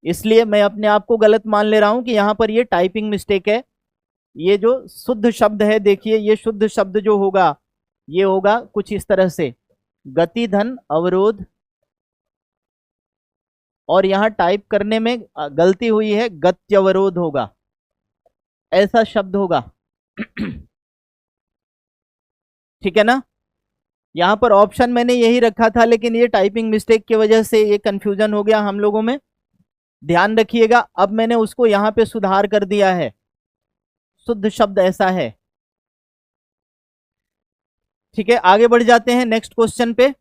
इसलिए मैं अपने आप को गलत मान ले रहा हूं कि यहां पर ये टाइपिंग मिस्टेक है। ये जो शुद्ध शब्द है, देखिए ये शुद्ध शब्द जो होगा ये होगा कुछ इस तरह से, गति धन अवरोध, और यहां टाइप करने में गलती हुई है, गत्यवरोध होगा, ऐसा शब्द होगा। ठीक है ना? यहां पर ऑप्शन मैंने यही रखा था, लेकिन ये टाइपिंग मिस्टेक की वजह से ये कंफ्यूजन हो गया हम लोगों में। ध्यान रखिएगा, अब मैंने उसको यहां पे सुधार कर दिया है, शुद्ध शब्द ऐसा है। ठीक है, आगे बढ़ जाते हैं नेक्स्ट क्वेश्चन पे।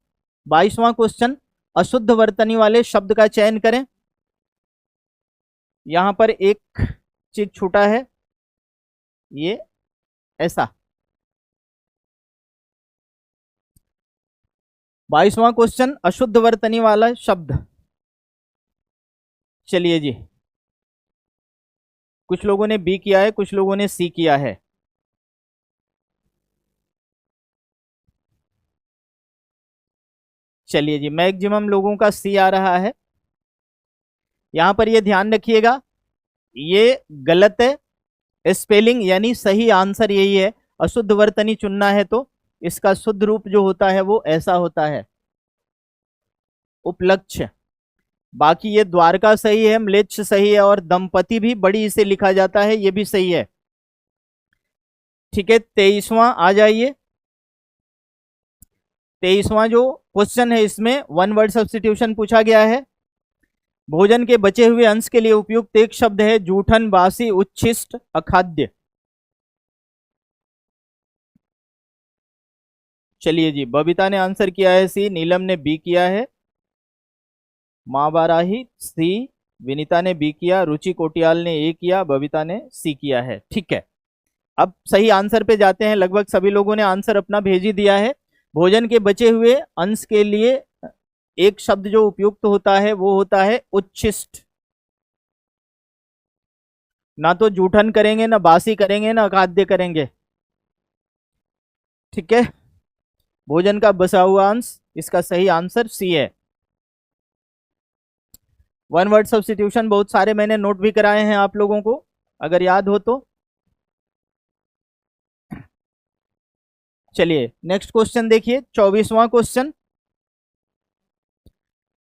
22वां क्वेश्चन, अशुद्ध वर्तनी वाले शब्द का चयन करें। यहां पर एक चीज छूटा है, ये ऐसा। 22वां क्वेश्चन, अशुद्ध वर्तनी वाला शब्द। चलिए जी, कुछ लोगों ने बी किया है, कुछ लोगों ने सी किया है। चलिए जी, मैक्सिमम लोगों का सी आ रहा है। यहां पर ये ध्यान रखिएगा, ये गलत है स्पेलिंग, यानी सही आंसर यही है। अशुद्ध वर्तनी चुनना है तो इसका शुद्ध रूप जो होता है वो ऐसा होता है, उपलक्ष्य। बाकी ये द्वारका सही है, म्लेच्छ सही है, और दंपति भी बड़ी इसे लिखा जाता है, ये भी सही है। ठीक है, 23वां आ जाइए। 23वां जो क्वेश्चन है, इसमें वन वर्ड सब्स्टिट्यूशन पूछा गया है। भोजन के बचे हुए अंश के लिए उपयुक्त एक शब्द है जूठन, बासी, उच्छिष्ट, अखाद्य। चलिए जी, बबीता ने आंसर किया है सी, नीलम ने बी किया है, माँ बाराही सी, विनीता ने बी किया, रुचि कोटियाल ने ए किया, बबीता ने सी किया है। ठीक है, अब सही आंसर पे जाते हैं। लगभग सभी लोगों ने आंसर अपना भेज ही दिया है। भोजन के बचे हुए अंश के लिए एक शब्द जो उपयुक्त होता है वो होता है उच्छिष्ट। ना तो जूठन करेंगे, ना बासी करेंगे, ना अखाद्य करेंगे। ठीक है, भोजन का बचा हुआ अंश, इसका सही आंसर सी है। वन वर्ड सब्स्टिट्यूशन बहुत सारे मैंने नोट भी कराए हैं आप लोगों को, अगर याद हो तो। चलिए नेक्स्ट क्वेश्चन देखिए, 24वां क्वेश्चन,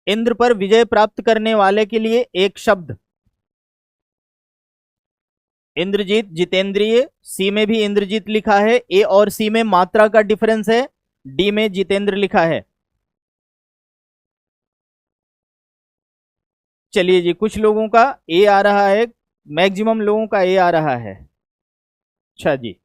इंद्र पर विजय प्राप्त करने वाले के लिए एक शब्द। इंद्रजीत, जितेंद्रिय, सी में भी इंद्रजीत लिखा है, ए और सी में मात्रा का डिफरेंस है, डी में जितेंद्र लिखा है। चलिए जी, कुछ लोगों का ए आ रहा है, मैक्सिमम लोगों का ए आ रहा है। अच्छा जी,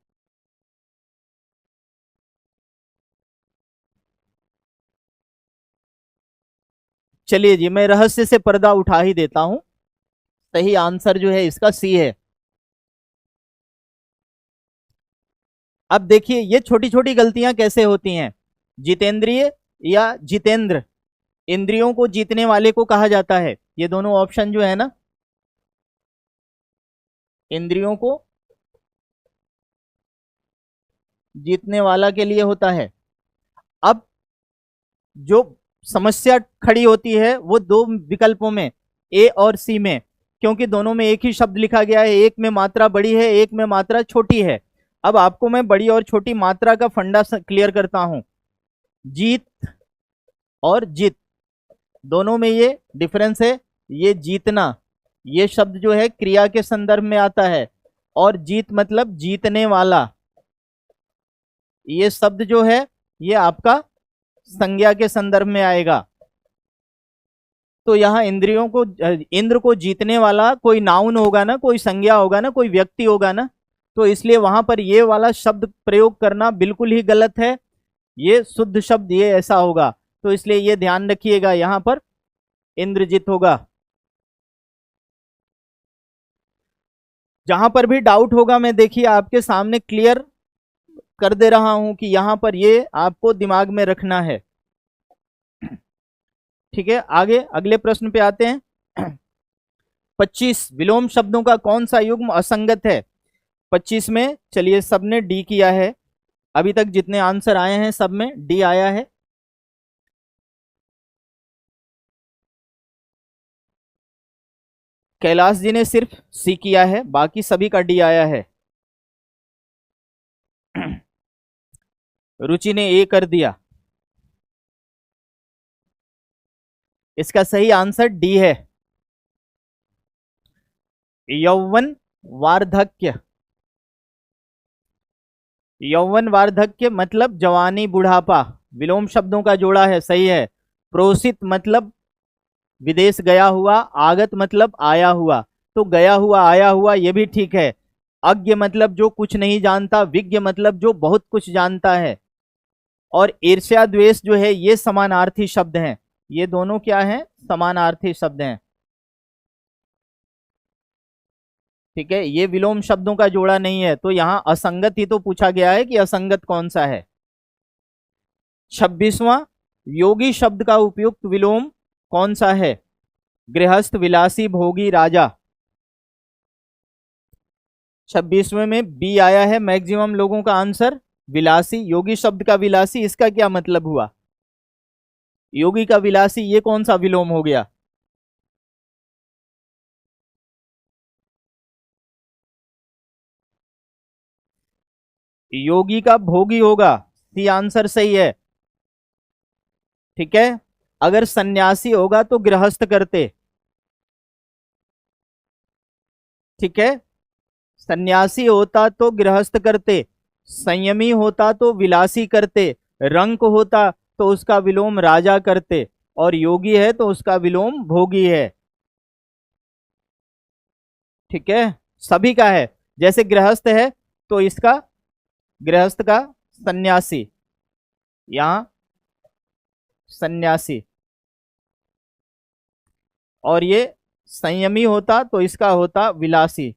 चलिए जी, मैं रहस्य से पर्दा उठा ही देता हूं, सही आंसर जो है इसका सी है। अब देखिए ये छोटी छोटी गलतियां कैसे होती हैं। जितेंद्रिय या जितेंद्र, इंद्रियों को जीतने वाले को कहा जाता है। ये दोनों ऑप्शन जो है ना, इंद्रियों को जीतने वाला के लिए होता है। अब जो समस्या खड़ी होती है वो दो विकल्पों में, ए और सी में, क्योंकि दोनों में एक ही शब्द लिखा गया है, एक में मात्रा बड़ी है, एक में मात्रा छोटी है। अब आपको मैं बड़ी और छोटी मात्रा का फंडा क्लियर करता हूं। जीत और जित, दोनों में ये डिफरेंस है। ये जीतना, ये शब्द जो है क्रिया के संदर्भ में आता है, और जीत मतलब जीतने वाला, ये शब्द जो है ये आपका संज्ञा के संदर्भ में आएगा। तो यहाँ इंद्रियों को, इंद्र को जीतने वाला कोई नाउन होगा ना, कोई संज्ञा होगा ना, कोई व्यक्ति होगा ना, तो इसलिए वहां पर ये वाला शब्द प्रयोग करना बिल्कुल ही गलत है। ये शुद्ध शब्द ये ऐसा होगा, तो इसलिए ये ध्यान रखिएगा, यहां पर इंद्रजीत होगा। जहां पर भी डाउट होगा मैं देखिए आपके सामने क्लियर कर दे रहा हूं कि यहां पर ये आपको दिमाग में रखना है। ठीक है, आगे अगले प्रश्न पे आते हैं। 25 विलोम शब्दों का कौन सा युग्म असंगत है? 25 में, चलिए सबने डी किया है, अभी तक जितने आंसर आए हैं सब में डी आया है। कैलाश जी ने सिर्फ सी किया है, बाकी सभी का डी आया है। रुचि ने ए कर दिया। इसका सही आंसर डी है, यौवन वार्धक्य। यौवन वार्धक्य मतलब जवानी बुढ़ापा, विलोम शब्दों का जोड़ा है, सही है। प्रोसित मतलब विदेश गया हुआ, आगत मतलब आया हुआ, तो गया हुआ आया हुआ ये भी ठीक है। अज्ञ मतलब जो कुछ नहीं जानता, विज्ञ मतलब जो बहुत कुछ जानता है। और ईर्ष्या द्वेष जो है ये समानार्थी शब्द हैं। ये दोनों क्या हैं? समानार्थी शब्द हैं। ठीक है, ये विलोम शब्दों का जोड़ा नहीं है। तो यहां असंगत ही तो पूछा गया है कि असंगत कौन सा है। 26वां, योगी शब्द का उपयुक्त विलोम कौन सा है? गृहस्थ, विलासी, भोगी, राजा। 26वें में बी आया है मैक्सिमम लोगों का आंसर, विलासी। योगी शब्द का विलासी, इसका क्या मतलब हुआ? योगी का विलासी ये कौन सा विलोम हो गया? योगी का भोगी होगा, सी आंसर सही है। ठीक है, अगर सन्यासी होगा तो गृहस्थ करते। ठीक है, सन्यासी होता तो गृहस्थ करते, संयमी होता तो विलासी करते, रंक होता तो उसका विलोम राजा करते, और योगी है तो उसका विलोम भोगी है। ठीक है, सभी का है। जैसे गृहस्थ है तो इसका गृहस्थ का सन्यासी, यहां सन्यासी। और ये संयमी होता तो इसका होता विलासी,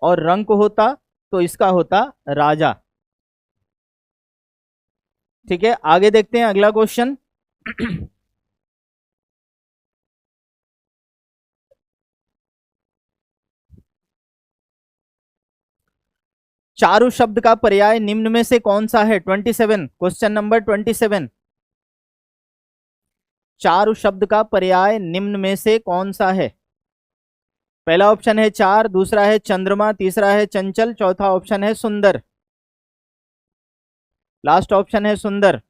और रंक होता तो इसका होता राजा। ठीक है, आगे देखते हैं अगला क्वेश्चन। चारु शब्द का पर्याय निम्न में से कौन सा है? 27, क्वेश्चन नंबर 27। चारु शब्द का पर्याय निम्न में से कौन सा है? पहला ऑप्शन है चार, दूसरा है चंद्रमा, तीसरा है चंचल, चौथा ऑप्शन है सुंदर। लास्ट ऑप्शन है सुंदर।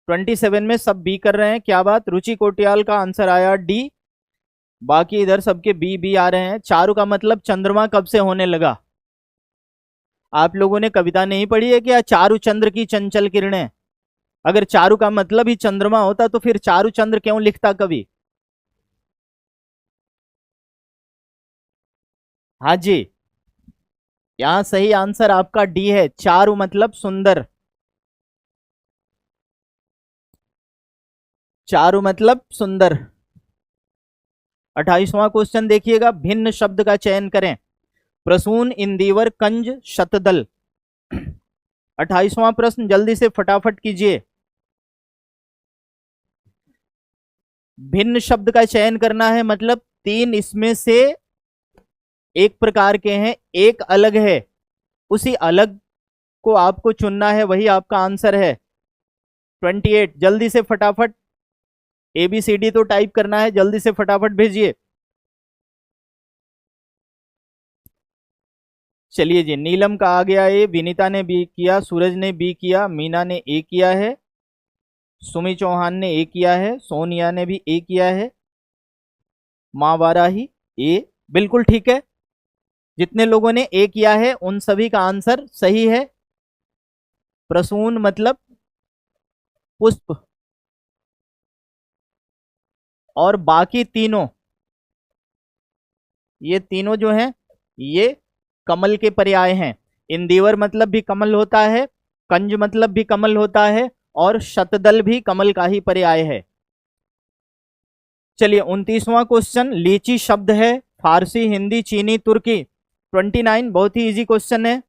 27 में सब बी कर रहे हैं, क्या बात। रुचि कोटियाल का आंसर आया डी, बाकी इधर सबके बी बी आ रहे हैं। चारु का मतलब चंद्रमा कब से होने लगा? आप लोगों ने कविता नहीं पढ़ी है क्या, चारु चंद्र की चंचल किरणें? अगर चारु का मतलब ही चंद्रमा होता तो फिर चारु चंद्र क्यों लिखता कवि? हाँ जी, यहां सही आंसर आपका डी है, चारु मतलब सुंदर। चारु मतलब सुंदर। 28वां क्वेश्चन देखिएगा, भिन्न शब्द का चयन करें। प्रसून, इंदिवर, कंज, शतदल। 28वां प्रश्न जल्दी से फटाफट कीजिए। भिन्न शब्द का चयन करना है, मतलब तीन इसमें से एक प्रकार के हैं, एक अलग है, उसी अलग को आपको चुनना है, वही आपका आंसर है। 28, जल्दी से फटाफट ABCD तो टाइप करना है, जल्दी से फटाफट भेजिए। चलिए जी, नीलम का आ गया ए, विनीता ने बी किया, सूरज ने बी किया, मीना ने ए किया है, सुमी चौहान ने ए किया है, सोनिया ने भी ए किया है, माँ वाराही ए। बिल्कुल ठीक है, जितने लोगों ने ए किया है उन सभी का आंसर सही है। प्रसून मतलब पुष्प, और बाकी तीनों, ये तीनों जो हैं ये कमल के पर्याय हैं। इंदिवर मतलब भी कमल होता है, कंज मतलब भी कमल होता है, और शतदल भी कमल का ही पर्याय है। चलिए 29वां क्वेश्चन, लीची शब्द है फारसी, हिंदी, चीनी, तुर्की। 29 बहुत ही इजी क्वेश्चन है।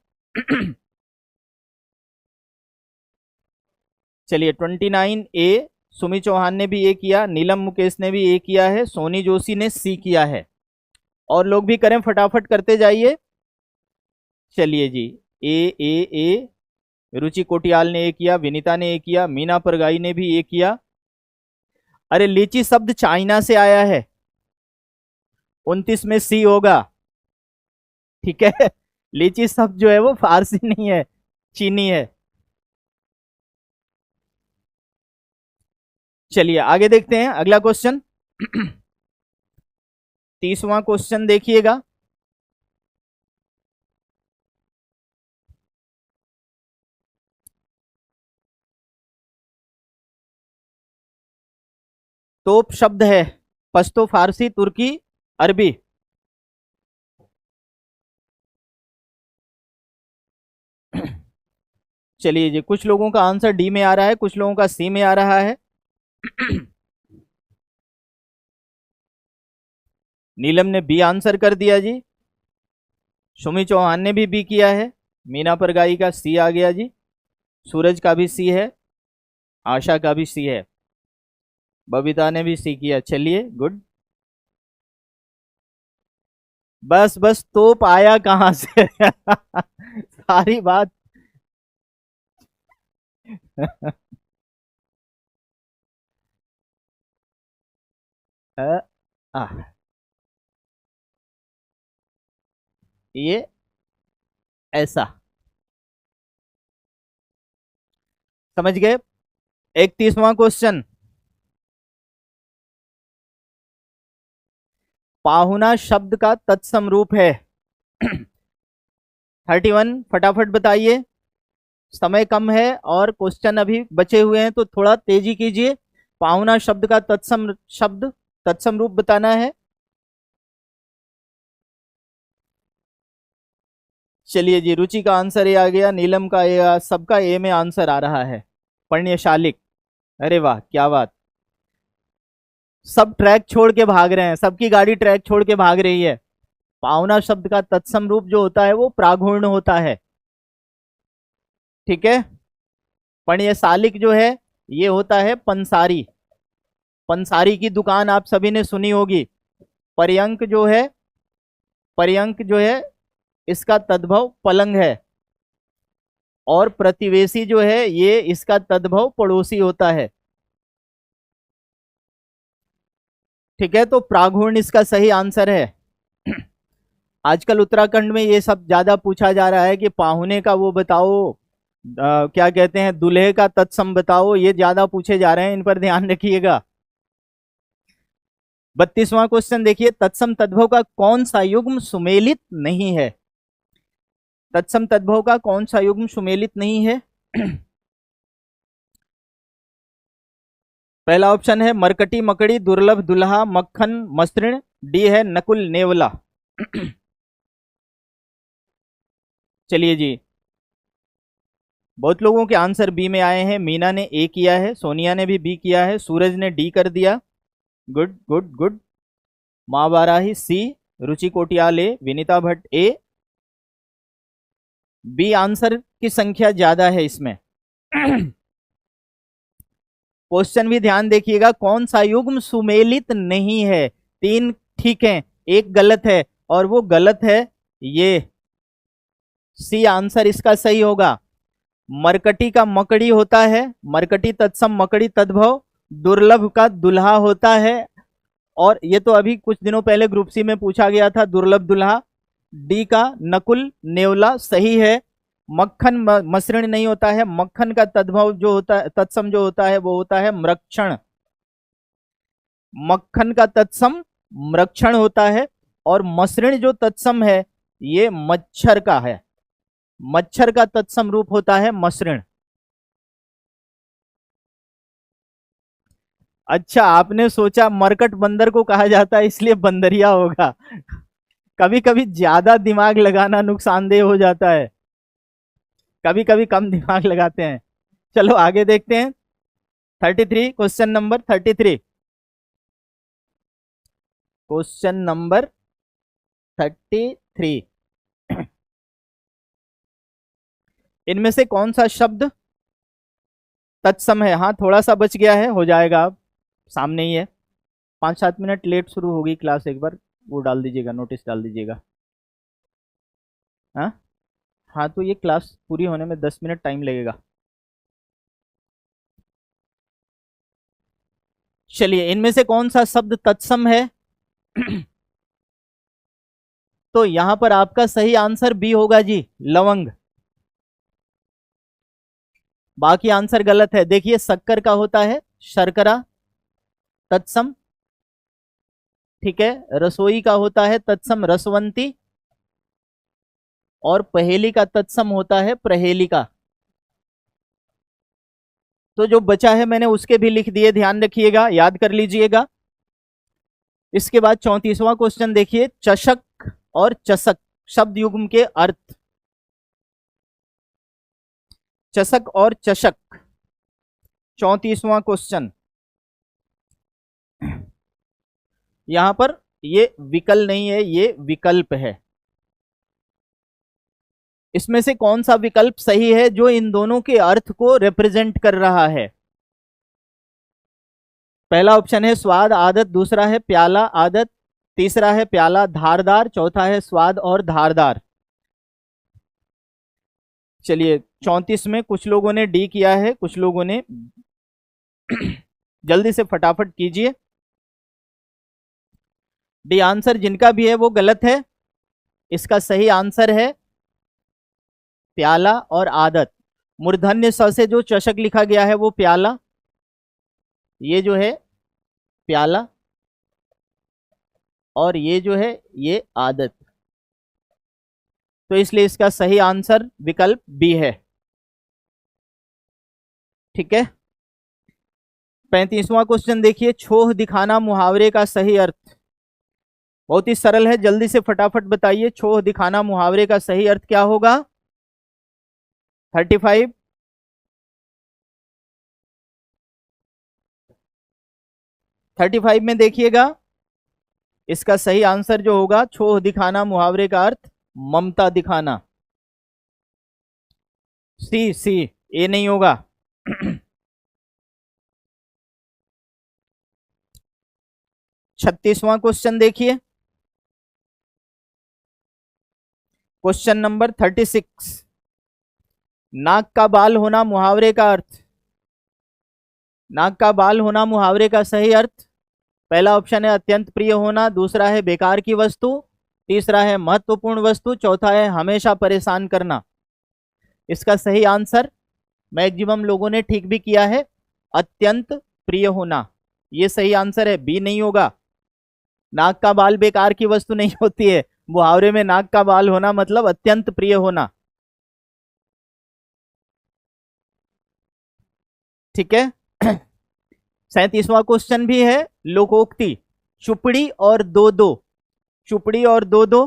चलिए 29 ए, सुमी चौहान ने भी ए किया, नीलम मुकेश ने भी ए किया है, सोनी जोशी ने सी किया है। और लोग भी करें, फटाफट करते जाइए। चलिए जी, ए ए ए, रुचि कोटियाल ने ए किया, विनीता ने ए किया, मीना परगाई ने भी ए किया। अरे लीची शब्द चाइना से आया है, 29 में सी होगा। ठीक है, लीची शब्द जो है वो फारसी नहीं है, चीनी है। चलिए आगे देखते हैं अगला क्वेश्चन। 30वां क्वेश्चन देखिएगा, तोप शब्द है पश्तो, फारसी, तुर्की, अरबी। चलिए जी, कुछ लोगों का आंसर डी में आ रहा है, कुछ लोगों का सी में आ रहा है। नीलम ने बी आंसर कर दिया जी। सुमी चौहान ने भी बी किया है। मीना परगाई का सी आ गया जी। सूरज का भी सी है। आशा का भी सी है। बबीता ने भी सी किया। चलिए गुड। बस बस तोप आया कहां से? सारी बात। अ, आ, ये ऐसा समझ गए। 31वां क्वेश्चन। पाहुना शब्द का तत्सम रूप है। 31 फटाफट बताइए, समय कम है और क्वेश्चन अभी बचे हुए हैं तो थोड़ा तेजी कीजिए। पाहुना शब्द का तत्सम शब्द, तत्सम रूप बताना है। चलिए जी, रुचि का आंसर ए आ गया, नीलम का ए, सबका ए में आंसर आ रहा है। पर्णशालिक। अरे वाह, क्या बात। सब ट्रैक छोड़ के भाग रहे हैं, सबकी गाड़ी ट्रैक छोड़ के भाग रही है। पावना शब्द का तत्सम रूप जो होता है वो प्रागुण होता है। ठीक है। पर्णशालिक जो है ये होता है पंसारी। पंसारी की दुकान आप सभी ने सुनी होगी। पर्यंक जो है, पर्यंक जो है इसका तद्भव पलंग है। और प्रतिवेशी जो है ये इसका तद्भव पड़ोसी होता है। ठीक है, तो प्रागुण इसका सही आंसर है। आजकल उत्तराखंड में ये सब ज्यादा पूछा जा रहा है कि पाहुने का वो बताओ, क्या कहते हैं, दूल्हे का तत्सम बताओ, ये ज्यादा पूछे जा रहे हैं, इन पर ध्यान रखिएगा। 32वां क्वेश्चन देखिए, तत्सम तद्भव का कौन सा युग्म सुमेलित नहीं है? तत्सम तद्भव का कौन सा युग्म सुमेलित नहीं है? पहला ऑप्शन है मरकटी मकड़ी, दुर्लभ दुल्हा, मक्खन मसृण। डी है नकुल नेवला। चलिए जी, बहुत लोगों के आंसर बी में आए हैं। मीना ने ए किया है, सोनिया ने भी बी किया है, सूरज ने डी कर दिया। Good good good. माँ बाराही सी, रुचि कोटियाल ए, विनीता भट्ट ए। बी आंसर की संख्या ज्यादा है इसमें। क्वेश्चन भी ध्यान देखिएगा, कौन सा युग्म सुमेलित नहीं है? 3 ठीक है, एक गलत है, और वो गलत है ये। सी आंसर इसका सही होगा। मरकटी का मकड़ी होता है, मरकटी तत्सम मकड़ी तद्भव। दुर्लभ का दुल्हा होता है, और ये तो अभी कुछ दिनों पहले ग्रुप सी में पूछा गया था, दुर्लभ दुल्हा। डी का नकुल नेवला सही है। मक्खन मसृण नहीं होता है, मक्खन का तद्भव जो होता है, तत्सम जो होता है वो होता है मृक्षण। मक्खन का तत्सम मृक्षण होता है, और मसृण जो तत्सम है ये मच्छर का है। मच्छर का तत्सम रूप होता है मसृण। अच्छा, आपने सोचा मरकट बंदर को कहा जाता है इसलिए बंदरिया होगा। कभी कभी ज्यादा दिमाग लगाना नुकसानदेह हो जाता है, कभी कभी कम दिमाग लगाते हैं। चलो आगे देखते हैं। 33, क्वेश्चन नंबर 33। Question number 33। इनमें से कौन सा शब्द तत्सम है? हाँ, थोड़ा सा बच गया है, हो जाएगा, अब सामने ही है। 5-7 मिनट लेट शुरू होगी क्लास, एक बार वो डाल दीजिएगा, नोटिस डाल दीजिएगा। हाँ हाँ, तो ये क्लास पूरी होने में 10 मिनट टाइम लगेगा। चलिए, इनमें से कौन सा शब्द तत्सम है? तो यहां पर आपका सही आंसर बी होगा जी, लवंग। बाकी आंसर गलत है। देखिए, शक्कर का होता है शर्करा तत्सम। ठीक है, रसोई का होता है तत्सम रसवंती, और पहेली का तत्सम होता है प्रहेलिका। तो जो बचा है मैंने उसके भी लिख दिए, ध्यान रखिएगा, याद कर लीजिएगा। इसके बाद 34वां क्वेश्चन देखिए, चषक और चषक शब्द युग्म के अर्थ। चषक और चषक, 34वां क्वेश्चन। यहां पर ये विकल नहीं है, ये विकल्प है। इसमें से कौन सा विकल्प सही है जो इन दोनों के अर्थ को रिप्रेजेंट कर रहा है? पहला ऑप्शन है स्वाद आदत, दूसरा है प्याला आदत, तीसरा है प्याला धारदार, चौथा है स्वाद और धारदार। चलिए 34 में कुछ लोगों ने डी किया है, कुछ लोगों ने जल्दी से फटाफट कीजिए। डी आंसर जिनका भी है वो गलत है। इसका सही आंसर है प्याला और आदत। मूर्धन्य स से जो चषक लिखा गया है वो प्याला, ये जो है प्याला, और ये जो है ये आदत। तो इसलिए इसका सही आंसर विकल्प बी है। ठीक है। 35वां क्वेश्चन देखिए, छोह दिखाना मुहावरे का सही अर्थ। बहुत ही सरल है, जल्दी से फटाफट बताइए, छोह दिखाना मुहावरे का सही अर्थ क्या होगा? 35, 35 में देखिएगा, इसका सही आंसर जो होगा, छोह दिखाना मुहावरे का अर्थ ममता दिखाना। सी सी, ए नहीं होगा। 36वां क्वेश्चन देखिए, क्वेश्चन नंबर 36, नाक का बाल होना मुहावरे का अर्थ। नाक का बाल होना मुहावरे का सही अर्थ, पहला ऑप्शन है अत्यंत प्रिय होना, दूसरा है बेकार की वस्तु, तीसरा है महत्वपूर्ण वस्तु, चौथा है हमेशा परेशान करना। इसका सही आंसर मैक्सिमम लोगों ने ठीक भी किया है, अत्यंत प्रिय होना, ये सही आंसर है, बी नहीं होगा। नाक का बाल बेकार की वस्तु नहीं होती है, मुहावरे में नाक का बाल होना मतलब अत्यंत प्रिय होना। ठीक है। 37वां क्वेश्चन भी है, लोकोक्ति, चुपड़ी और दो दो। चुपड़ी और दो दो,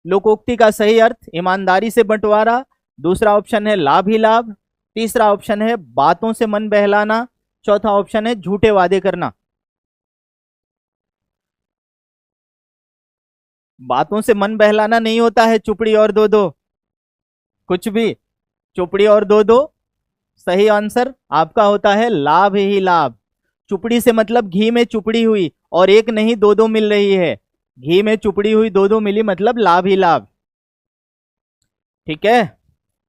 लोकोक्ति का सही अर्थ ईमानदारी से बंटवारा, दूसरा ऑप्शन है लाभ ही लाभ, तीसरा ऑप्शन है बातों से मन बहलाना, चौथा ऑप्शन है झूठे वादे करना। बातों से मन बहलाना नहीं होता है चुपड़ी और दो दो, कुछ भी। चुपड़ी और दो दो, सही आंसर आपका होता है लाभ ही लाभ। चुपड़ी से मतलब घी में चुपड़ी हुई, और एक नहीं दो दो मिल रही है, घी में चुपड़ी हुई दो दो मिली मतलब लाभ ही लाभ। ठीक है।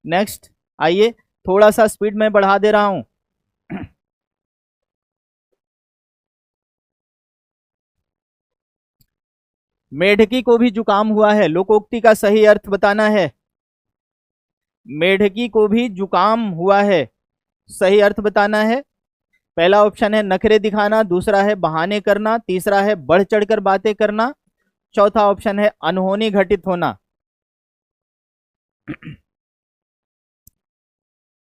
नेक्स्ट आइए, थोड़ा सा स्पीड में बढ़ा दे रहा हूं। मेढकी को भी जुकाम हुआ है, लोकोक्ति का सही अर्थ बताना है। मेढकी को भी जुकाम हुआ है, सही अर्थ बताना है। पहला ऑप्शन है नखरे दिखाना, दूसरा है बहाने करना, तीसरा है बढ़ चढ़कर बातें करना, चौथा ऑप्शन है अनहोनी घटित होना।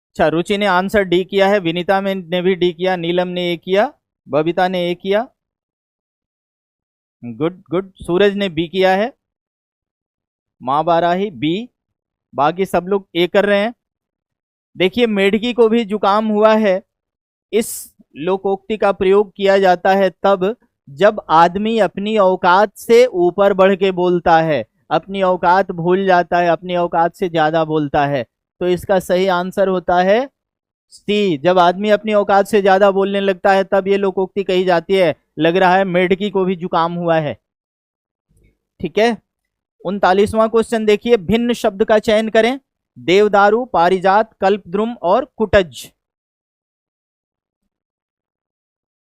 अच्छा, रुचि ने आंसर डी किया है, विनीता ने भी डी किया, नीलम ने ए किया, बबीता ने ए किया, गुड गुड। सूरज ने बी किया है, मां बाराही बी, बाकी सब लोग ए कर रहे हैं। देखिए, मेढकी को भी जुकाम हुआ है, इस लोकोक्ति का प्रयोग किया जाता है तब जब आदमी अपनी औकात से ऊपर बढ़ के बोलता है, अपनी औकात भूल जाता है, अपनी औकात से ज्यादा बोलता है। तो इसका सही आंसर होता है सी, जब आदमी अपनी औकात से ज्यादा बोलने लगता है तब ये लोकोक्ति कही जाती है। लग रहा है मेढकी को भी जुकाम हुआ है। ठीक है। 39वां क्वेश्चन देखिए, भिन्न शब्द का चयन करें, देवदारू, पारिजात, कल्पद्रुम और कुटज।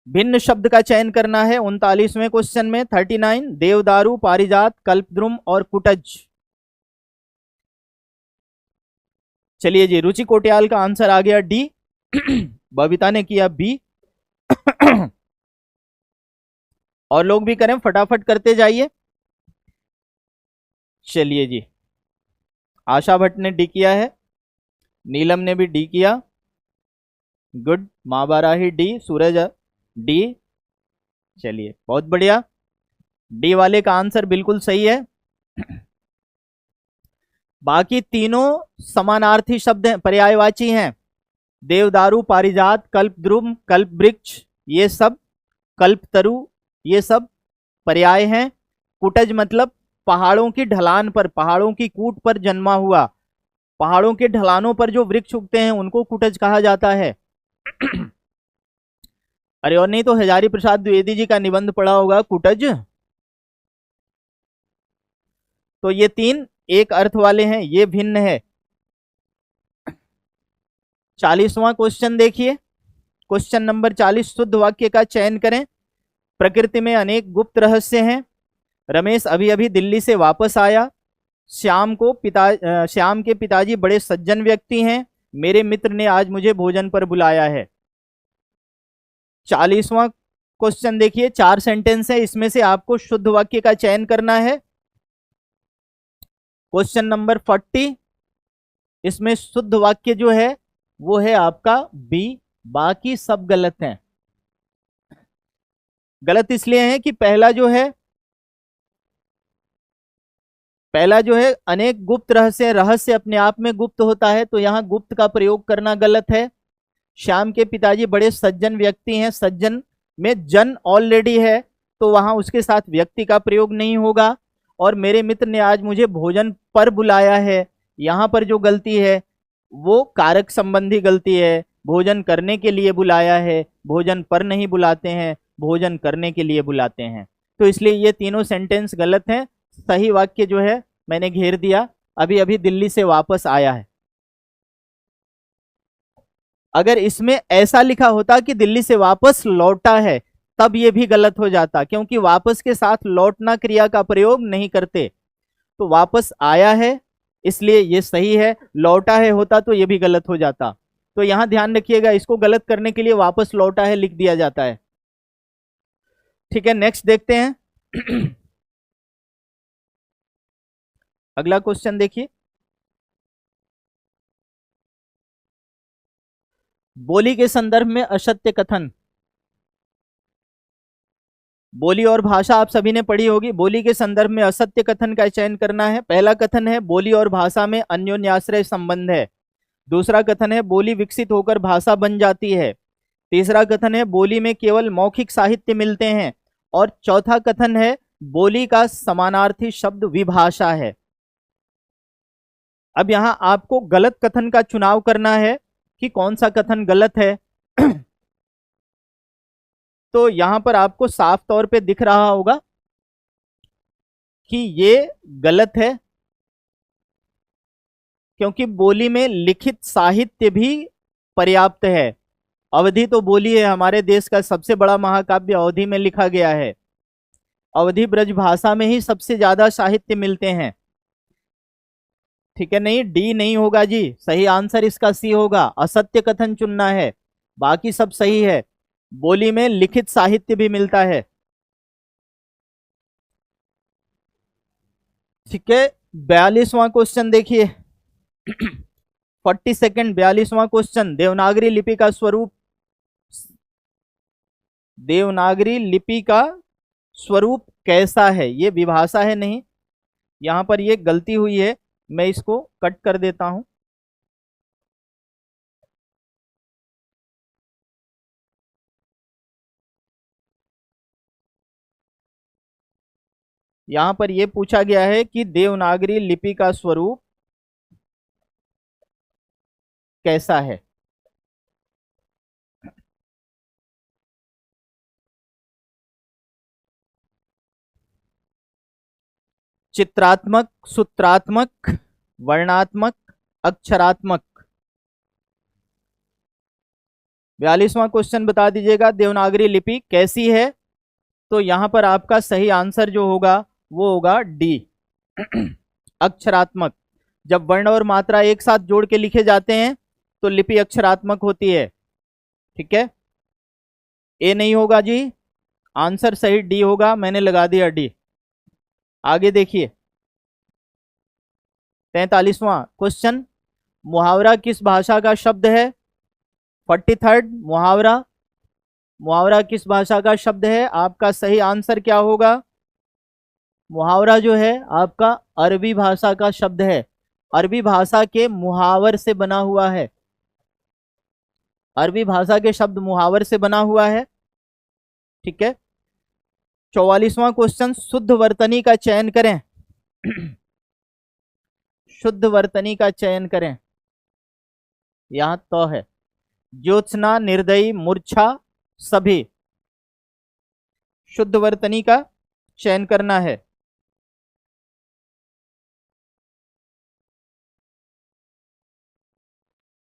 भिन्न शब्द का चयन करना है 39वें क्वेश्चन में। 39, देवदारू, पारिजात, कल्पद्रुम और कुटज। चलिए जी, रुचि कोटियाल का आंसर आ गया डी, बबीता ने किया बी। और लोग भी करें, फटाफट करते जाइए। चलिए जी, आशा भट्ट ने डी किया है, नीलम ने भी डी किया, गुड, माँ बाराही डी, सूरज डी। चलिए बहुत बढ़िया, डी वाले का आंसर बिल्कुल सही है। बाकी तीनों समानार्थी शब्द हैं, पर्यायवाची हैं। देवदारू, पारिजात, कल्पद्रुम, कल्प वृक्ष, ये सब, कल्पतरु, ये सब पर्याय हैं। कुटज मतलब पहाड़ों की ढलान पर, पहाड़ों की कूट पर जन्मा हुआ, पहाड़ों के ढलानों पर जो वृक्ष उगते हैं उनको कुटज कहा जाता है। अरे और नहीं तो हजारी प्रसाद द्विवेदी जी का निबंध पढ़ा होगा कुटज। तो ये तीन एक अर्थ वाले हैं, ये भिन्न है। 40वां क्वेश्चन देखिए, क्वेश्चन नंबर 40, शुद्ध वाक्य का चयन करें। प्रकृति में अनेक गुप्त रहस्य हैं। रमेश अभी अभी दिल्ली से वापस आया। श्याम के पिताजी बड़े सज्जन व्यक्ति हैं। मेरे मित्र ने आज मुझे भोजन पर बुलाया है। 40वां क्वेश्चन देखिए, 4 सेंटेंस है, इसमें से आपको शुद्ध वाक्य का चयन करना है। क्वेश्चन नंबर 40, इसमें शुद्ध वाक्य जो है वो है आपका बी, बाकी सब गलत हैं। गलत इसलिए है कि पहला जो है अनेक गुप्त रहस्य, रहस्य अपने आप में गुप्त होता है, तो यहां गुप्त का प्रयोग करना गलत है। श्याम के पिताजी बड़े सज्जन व्यक्ति हैं, सज्जन में जन ऑलरेडी है, तो वहां उसके साथ व्यक्ति का प्रयोग नहीं होगा। और मेरे मित्र ने आज मुझे भोजन पर बुलाया है, यहां पर जो गलती है वो कारक संबंधी गलती है। भोजन करने के लिए बुलाया है, भोजन पर नहीं बुलाते हैं, भोजन करने के लिए बुलाते हैं। तो इसलिए ये तीनों सेंटेंस गलत हैं। सही वाक्य जो है मैंने घेर दिया, अभी अभी दिल्ली से वापस आया है। अगर इसमें ऐसा लिखा होता कि दिल्ली से वापस लौटा है, तब ये भी गलत हो जाता, क्योंकि वापस के साथ लौटना क्रिया का प्रयोग नहीं करते। तो वापस आया है इसलिए ये सही है, लौटा है होता तो ये भी गलत हो जाता। तो यहां ध्यान रखिएगा, इसको गलत करने के लिए वापस लौटा है लिख दिया जाता है। ठीक है, नेक्स्ट देखते हैं। अगला क्वेश्चन देखिए, बोली के संदर्भ में असत्य कथन। बोली और भाषा आप सभी ने पढ़ी होगी। बोली के संदर्भ में असत्य कथन का चयन करना है। पहला कथन है बोली और भाषा में अन्योन्याश्रय संबंध है। दूसरा कथन है बोली विकसित होकर भाषा बन जाती है। तीसरा कथन है बोली में केवल मौखिक साहित्य मिलते हैं। और चौथा कथन है बोली का समानार्थी शब्द विभाषा है। अब यहां आपको गलत कथन का चुनाव करना है कि कौन सा कथन गलत है। तो यहां पर आपको साफ तौर पे दिख रहा होगा कि ये गलत है, क्योंकि बोली में लिखित साहित्य भी पर्याप्त है। अवधि तो बोली है, हमारे देश का सबसे बड़ा महाकाव्य अवधि में लिखा गया है। अवधि ब्रज भाषा में ही सबसे ज्यादा साहित्य मिलते हैं। ठीक है, नहीं डी नहीं होगा जी, सही आंसर इसका सी होगा। असत्य कथन चुनना है, बाकी सब सही है। बोली में लिखित साहित्य भी मिलता है। ठीक है, 42वां क्वेश्चन देखिए। 42nd 42वां क्वेश्चन, देवनागरी लिपि का स्वरूप, देवनागरी लिपि का स्वरूप कैसा है। ये विभाषा है नहीं, यहां पर ये गलती हुई है, मैं इसको कट कर देता हूं। यहां पर यह पूछा गया है कि देवनागरी लिपि का स्वरूप कैसा है। चित्रात्मक, सूत्रात्मक, वर्णात्मक, अक्षरात्मक। 42वां क्वेश्चन बता दीजिएगा, देवनागरी लिपि कैसी है। तो यहां पर आपका सही आंसर जो होगा वो होगा डी, अक्षरात्मक। जब वर्ण और मात्रा एक साथ जोड़ के लिखे जाते हैं तो लिपि अक्षरात्मक होती है। ठीक है, ए नहीं होगा जी, आंसर सही डी होगा, मैंने लगा दिया डी। आगे देखिए, 43वां क्वेश्चन, मुहावरा किस भाषा का शब्द है। 43rd मुहावरा। मुहावरा किस भाषा का शब्द है? आपका सही आंसर क्या होगा? मुहावरा जो है आपका अरबी भाषा का शब्द है, अरबी भाषा के मुहावर से बना हुआ है, अरबी भाषा के शब्द मुहावर से बना हुआ है। ठीक है। 44वां क्वेश्चन, शुद्ध वर्तनी का चयन करें। शुद्ध वर्तनी का चयन करें। यहां तो है ज्योत्सना, निर्दयी, मूर्छा, सभी। शुद्ध वर्तनी का चयन करना है।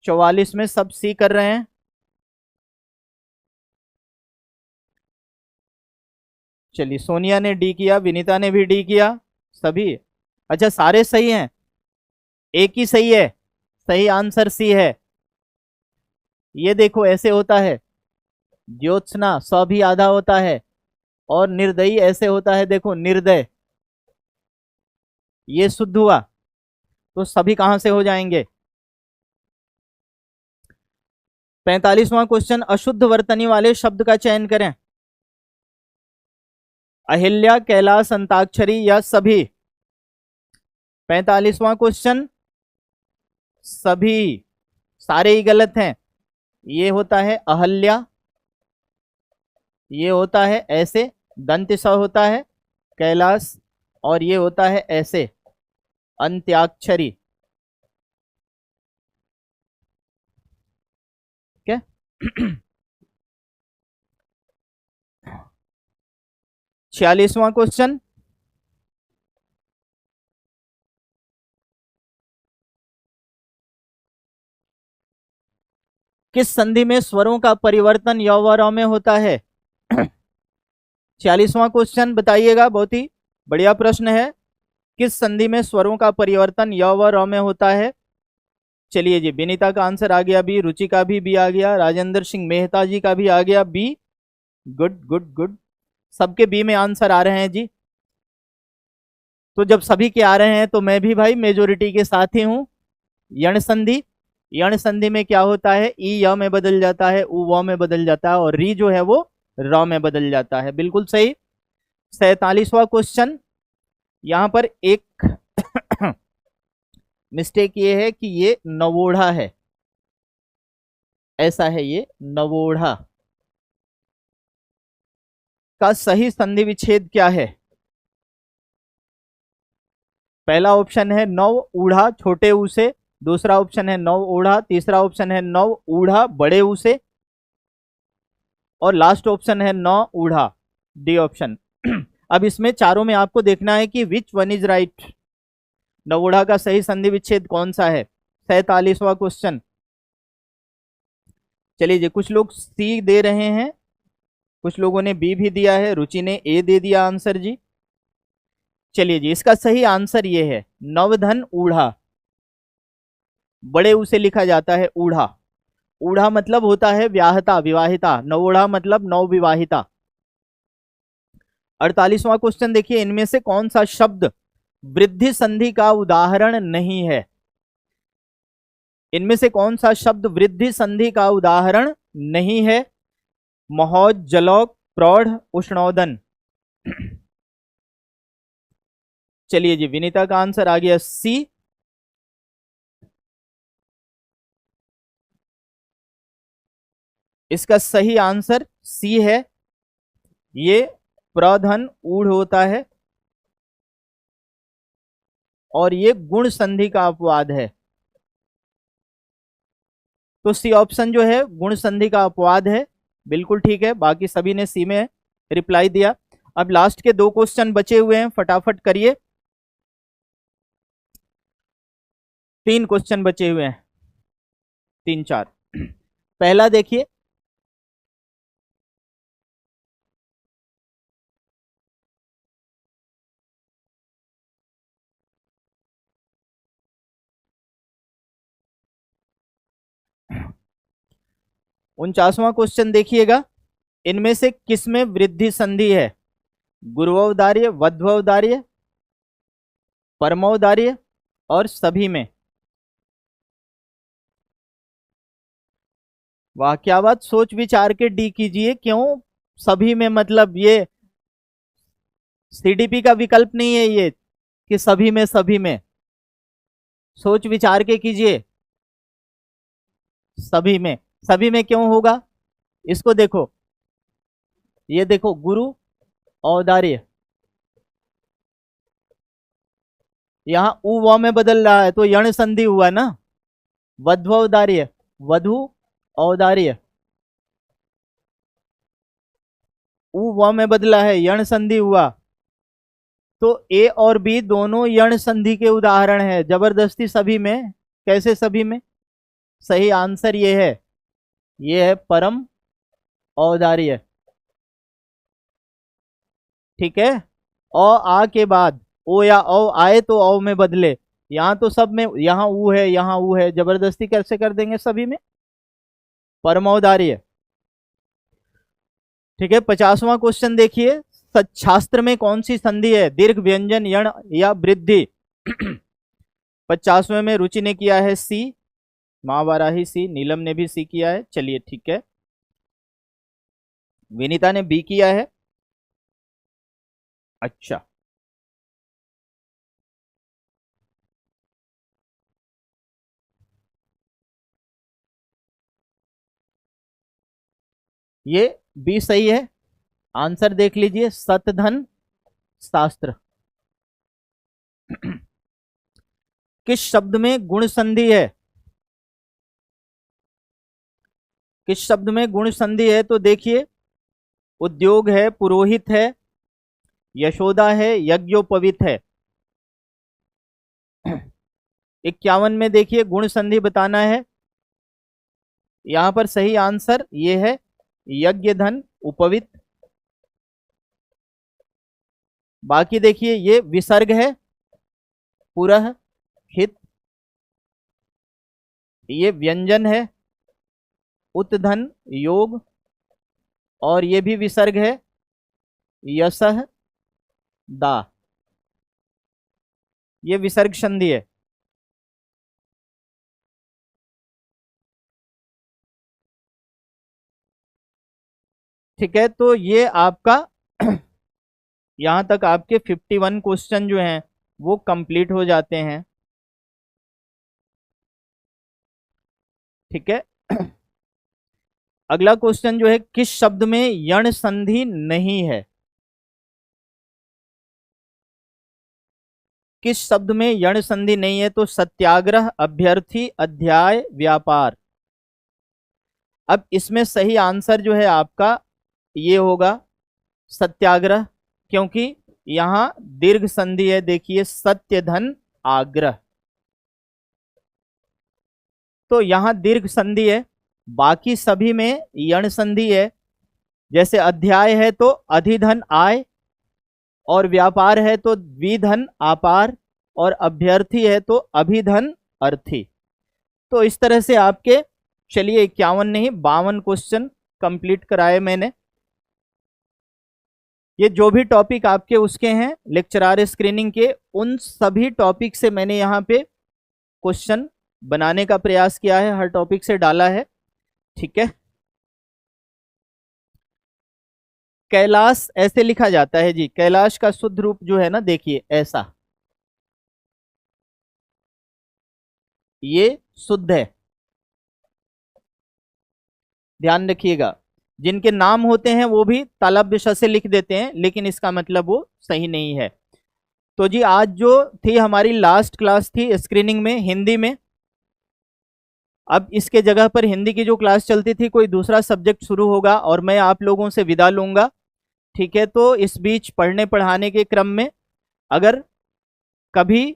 चौवालीस में सब सी कर रहे हैं। चलिए, सोनिया ने डी किया, विनीता ने भी डी किया, सभी। अच्छा, सारे सही हैं, एक ही सही है, सही आंसर सी है। ये देखो ऐसे होता है, ज्योत्सना स भी आधा होता है, और निर्दयी ऐसे होता है, देखो निर्दय, ये शुद्ध हुआ, तो सभी कहां से हो जाएंगे? 45वां क्वेश्चन, अशुद्ध वर्तनी वाले शब्द का चयन करें। अहिल्या, कैलाश, अंताक्षरी या सभी? 45वां क्वेश्चन, सभी, सारे ही गलत हैं। ये होता है अहल्या, ये होता है ऐसे, दंत स होता है कैलाश, और ये होता है ऐसे अंत्याक्षरी। ठीक है। 46वां क्वेश्चन, किस संधि में स्वरों का परिवर्तन य व र में होता है? 46वां क्वेश्चन बताइएगा, बहुत ही बढ़िया प्रश्न है। किस संधि में स्वरों का परिवर्तन य व र में होता है? चलिए जी, विनीता का आंसर आ गया बी, रुचि का भी बी आ गया, राजेंद्र सिंह मेहता जी का भी आ गया बी। गुड गुड गुड, सबके बी में आंसर आ रहे हैं जी। तो जब सभी के आ रहे हैं तो मैं भी भाई मेजोरिटी के साथ ही हूं। यण संधि, यण संधि में क्या होता है? ई य में बदल जाता है, उ व में बदल जाता है, और री जो है वो र में बदल जाता है। बिल्कुल सही। 47वां क्वेश्चन, यहां पर एक मिस्टेक ये है कि ये नवोढ़ा है, ऐसा है, ये नवोढ़ा का सही संधि विच्छेद क्या है? पहला ऑप्शन है नव ऊढ़ा छोटे ऊ से, दूसरा ऑप्शन है नव ओढ़ा, तीसरा ऑप्शन है नव ऊढ़ा बड़े ऊ से, और लास्ट ऑप्शन है नौ ऊढ़ा, डी ऑप्शन। अब इसमें चारों में आपको देखना है कि विच वन इज राइट, नवोढ़ा का सही संधि विच्छेद कौन सा है। 47वां क्वेश्चन। चलिए जी, कुछ लोग सी दे रहे हैं, कुछ लोगों ने बी भी दिया है, रुचि ने ए दे दिया आंसर जी। चलिए जी, इसका सही आंसर ये है नवधन ऊढ़ा, बड़े ऊ से लिखा जाता है ऊढ़ा। ऊढ़ा मतलब होता है व्याहता, विवाहिता, नवोढ़ा मतलब नव विवाहिता। 48वां क्वेश्चन देखिए, इनमें से कौन सा शब्द वृद्धि संधि का उदाहरण नहीं है? इनमें से कौन सा शब्द वृद्धि संधि का उदाहरण नहीं है? महोज, जलौक, प्रौढ़, उष्णोदन। चलिए जी, विनीता का आंसर आ गया सी। इसका सही आंसर सी है, ये प्रधन ऊढ़ होता है, और ये गुण संधि का अपवाद है। तो सी ऑप्शन जो है गुण संधि का अपवाद है, बिल्कुल ठीक है। बाकी सभी ने सी में रिप्लाई दिया। अब लास्ट के दो क्वेश्चन बचे हुए हैं, फटाफट करिए, 3 क्वेश्चन बचे हुए हैं, 3 4। पहला देखिए, उनचासवां क्वेश्चन देखिएगा, इनमें से किसमें वृद्धि संधि है? गुरुवौदार्य, वध्वौदार्य, परमौदार्य, और सभी में। वाह क्या बात, सोच विचार के डी कीजिए। क्यों सभी में, मतलब ये सीडीपी का विकल्प नहीं है ये कि सभी में, सभी में सोच विचार के कीजिए। सभी में, सभी में क्यों होगा? इसको देखो, ये देखो, गुरु औदार्य, यहाँ उ व में बदल रहा है तो यण संधि हुआ ना। वध्व औदार्य, वधु औदार्य, उ व में बदला है, यण संधि हुआ। तो ए और बी दोनों यण संधि के उदाहरण है। जबरदस्ती सभी में, कैसे सभी में? सही आंसर ये है परम औदार्य। ठीक है, औ आ के बाद ओ या औ आए तो औ में बदले। यहां तो सब में, यहां ऊ है, यहां ऊ है, जबरदस्ती कैसे कर देंगे सभी में? परम औदार्य। ठीक है, 50वां क्वेश्चन देखिए, शास्त्र में कौन सी संधि है? दीर्घ, व्यंजन, यण या वृद्धि? 50वें में रुचि ने किया है सी, महावाराही सी, नीलम ने भी सी किया है। चलिए ठीक है, विनीता ने बी किया है। अच्छा, ये बी सही है। आंसर देख लीजिए, सतधन शास्त्र। किस शब्द में गुण संधि है? किस शब्द में गुण संधि है? तो देखिए, उद्योग है, पुरोहित है, यशोदा है, यज्ञोपवीत है। 51 में देखिए, गुण संधि बताना है। यहां पर सही आंसर ये है, यज्ञ धन उपवित। बाकी देखिए, ये विसर्ग है, पुरह हित, ये व्यंजन है, उत्धन योग, और ये भी विसर्ग है, यशः दा, ये विसर्ग संधि है। ठीक है, तो ये आपका यहां तक आपके 51 क्वेश्चन जो हैं वो कंप्लीट हो जाते हैं। ठीक है, अगला क्वेश्चन जो है, किस शब्द में यण संधि नहीं है? किस शब्द में यण संधि नहीं है? तो सत्याग्रह, अभ्यर्थी, अध्याय, व्यापार। अब इसमें सही आंसर जो है आपका ये होगा सत्याग्रह, क्योंकि यहां दीर्घ संधि है। देखिए, सत्य धन आग्रह, तो यहां दीर्घ संधि है। बाकी सभी में यण संधि है। जैसे अध्याय है तो अधिधन आय, और व्यापार है तो द्विधन आपार, और अभ्यर्थी है तो अभिधन अर्थी। तो इस तरह से आपके, चलिए 51 नहीं 52 क्वेश्चन कंप्लीट कराए मैंने। ये जो भी टॉपिक आपके उसके हैं लेक्चरार स्क्रीनिंग के, उन सभी टॉपिक से मैंने यहाँ पे क्वेश्चन बनाने का प्रयास किया है, हर टॉपिक से डाला है। ठीक है, कैलाश ऐसे लिखा जाता है जी, कैलाश का शुद्ध रूप जो है ना, देखिए ऐसा, ये शुद्ध है, ध्यान रखिएगा। जिनके नाम होते हैं वो भी तालव्य श से लिख देते हैं, लेकिन इसका मतलब वो सही नहीं है। तो जी, आज जो थी हमारी लास्ट क्लास थी स्क्रीनिंग में हिंदी में। अब इसके जगह पर हिंदी की जो क्लास चलती थी, कोई दूसरा सब्जेक्ट शुरू होगा और मैं आप लोगों से विदा लूंगा। ठीक है, तो इस बीच पढ़ने पढ़ाने के क्रम में अगर कभी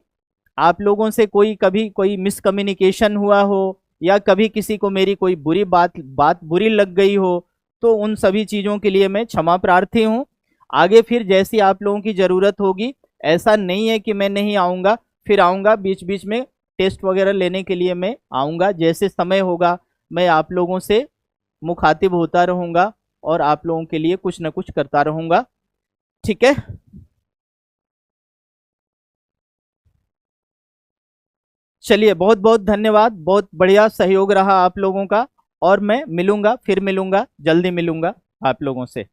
आप लोगों से कभी कोई मिसकम्युनिकेशन हुआ हो, या कभी किसी को मेरी कोई बुरी बात बुरी लग गई हो, तो उन सभी चीज़ों के लिए मैं क्षमा प्रार्थी हूँ। आगे फिर जैसी आप लोगों की ज़रूरत होगी, ऐसा नहीं है कि मैं नहीं आऊँगा, फिर आऊँगा, बीच बीच में टेस्ट वगैरह लेने के लिए मैं आऊँगा। जैसे समय होगा मैं आप लोगों से मुखातिब होता रहूँगा और आप लोगों के लिए कुछ ना कुछ करता रहूँगा। ठीक है, चलिए बहुत बहुत धन्यवाद, बहुत बढ़िया सहयोग रहा आप लोगों का। और मैं मिलूंगा, फिर मिलूंगा, जल्दी मिलूंगा आप लोगों से।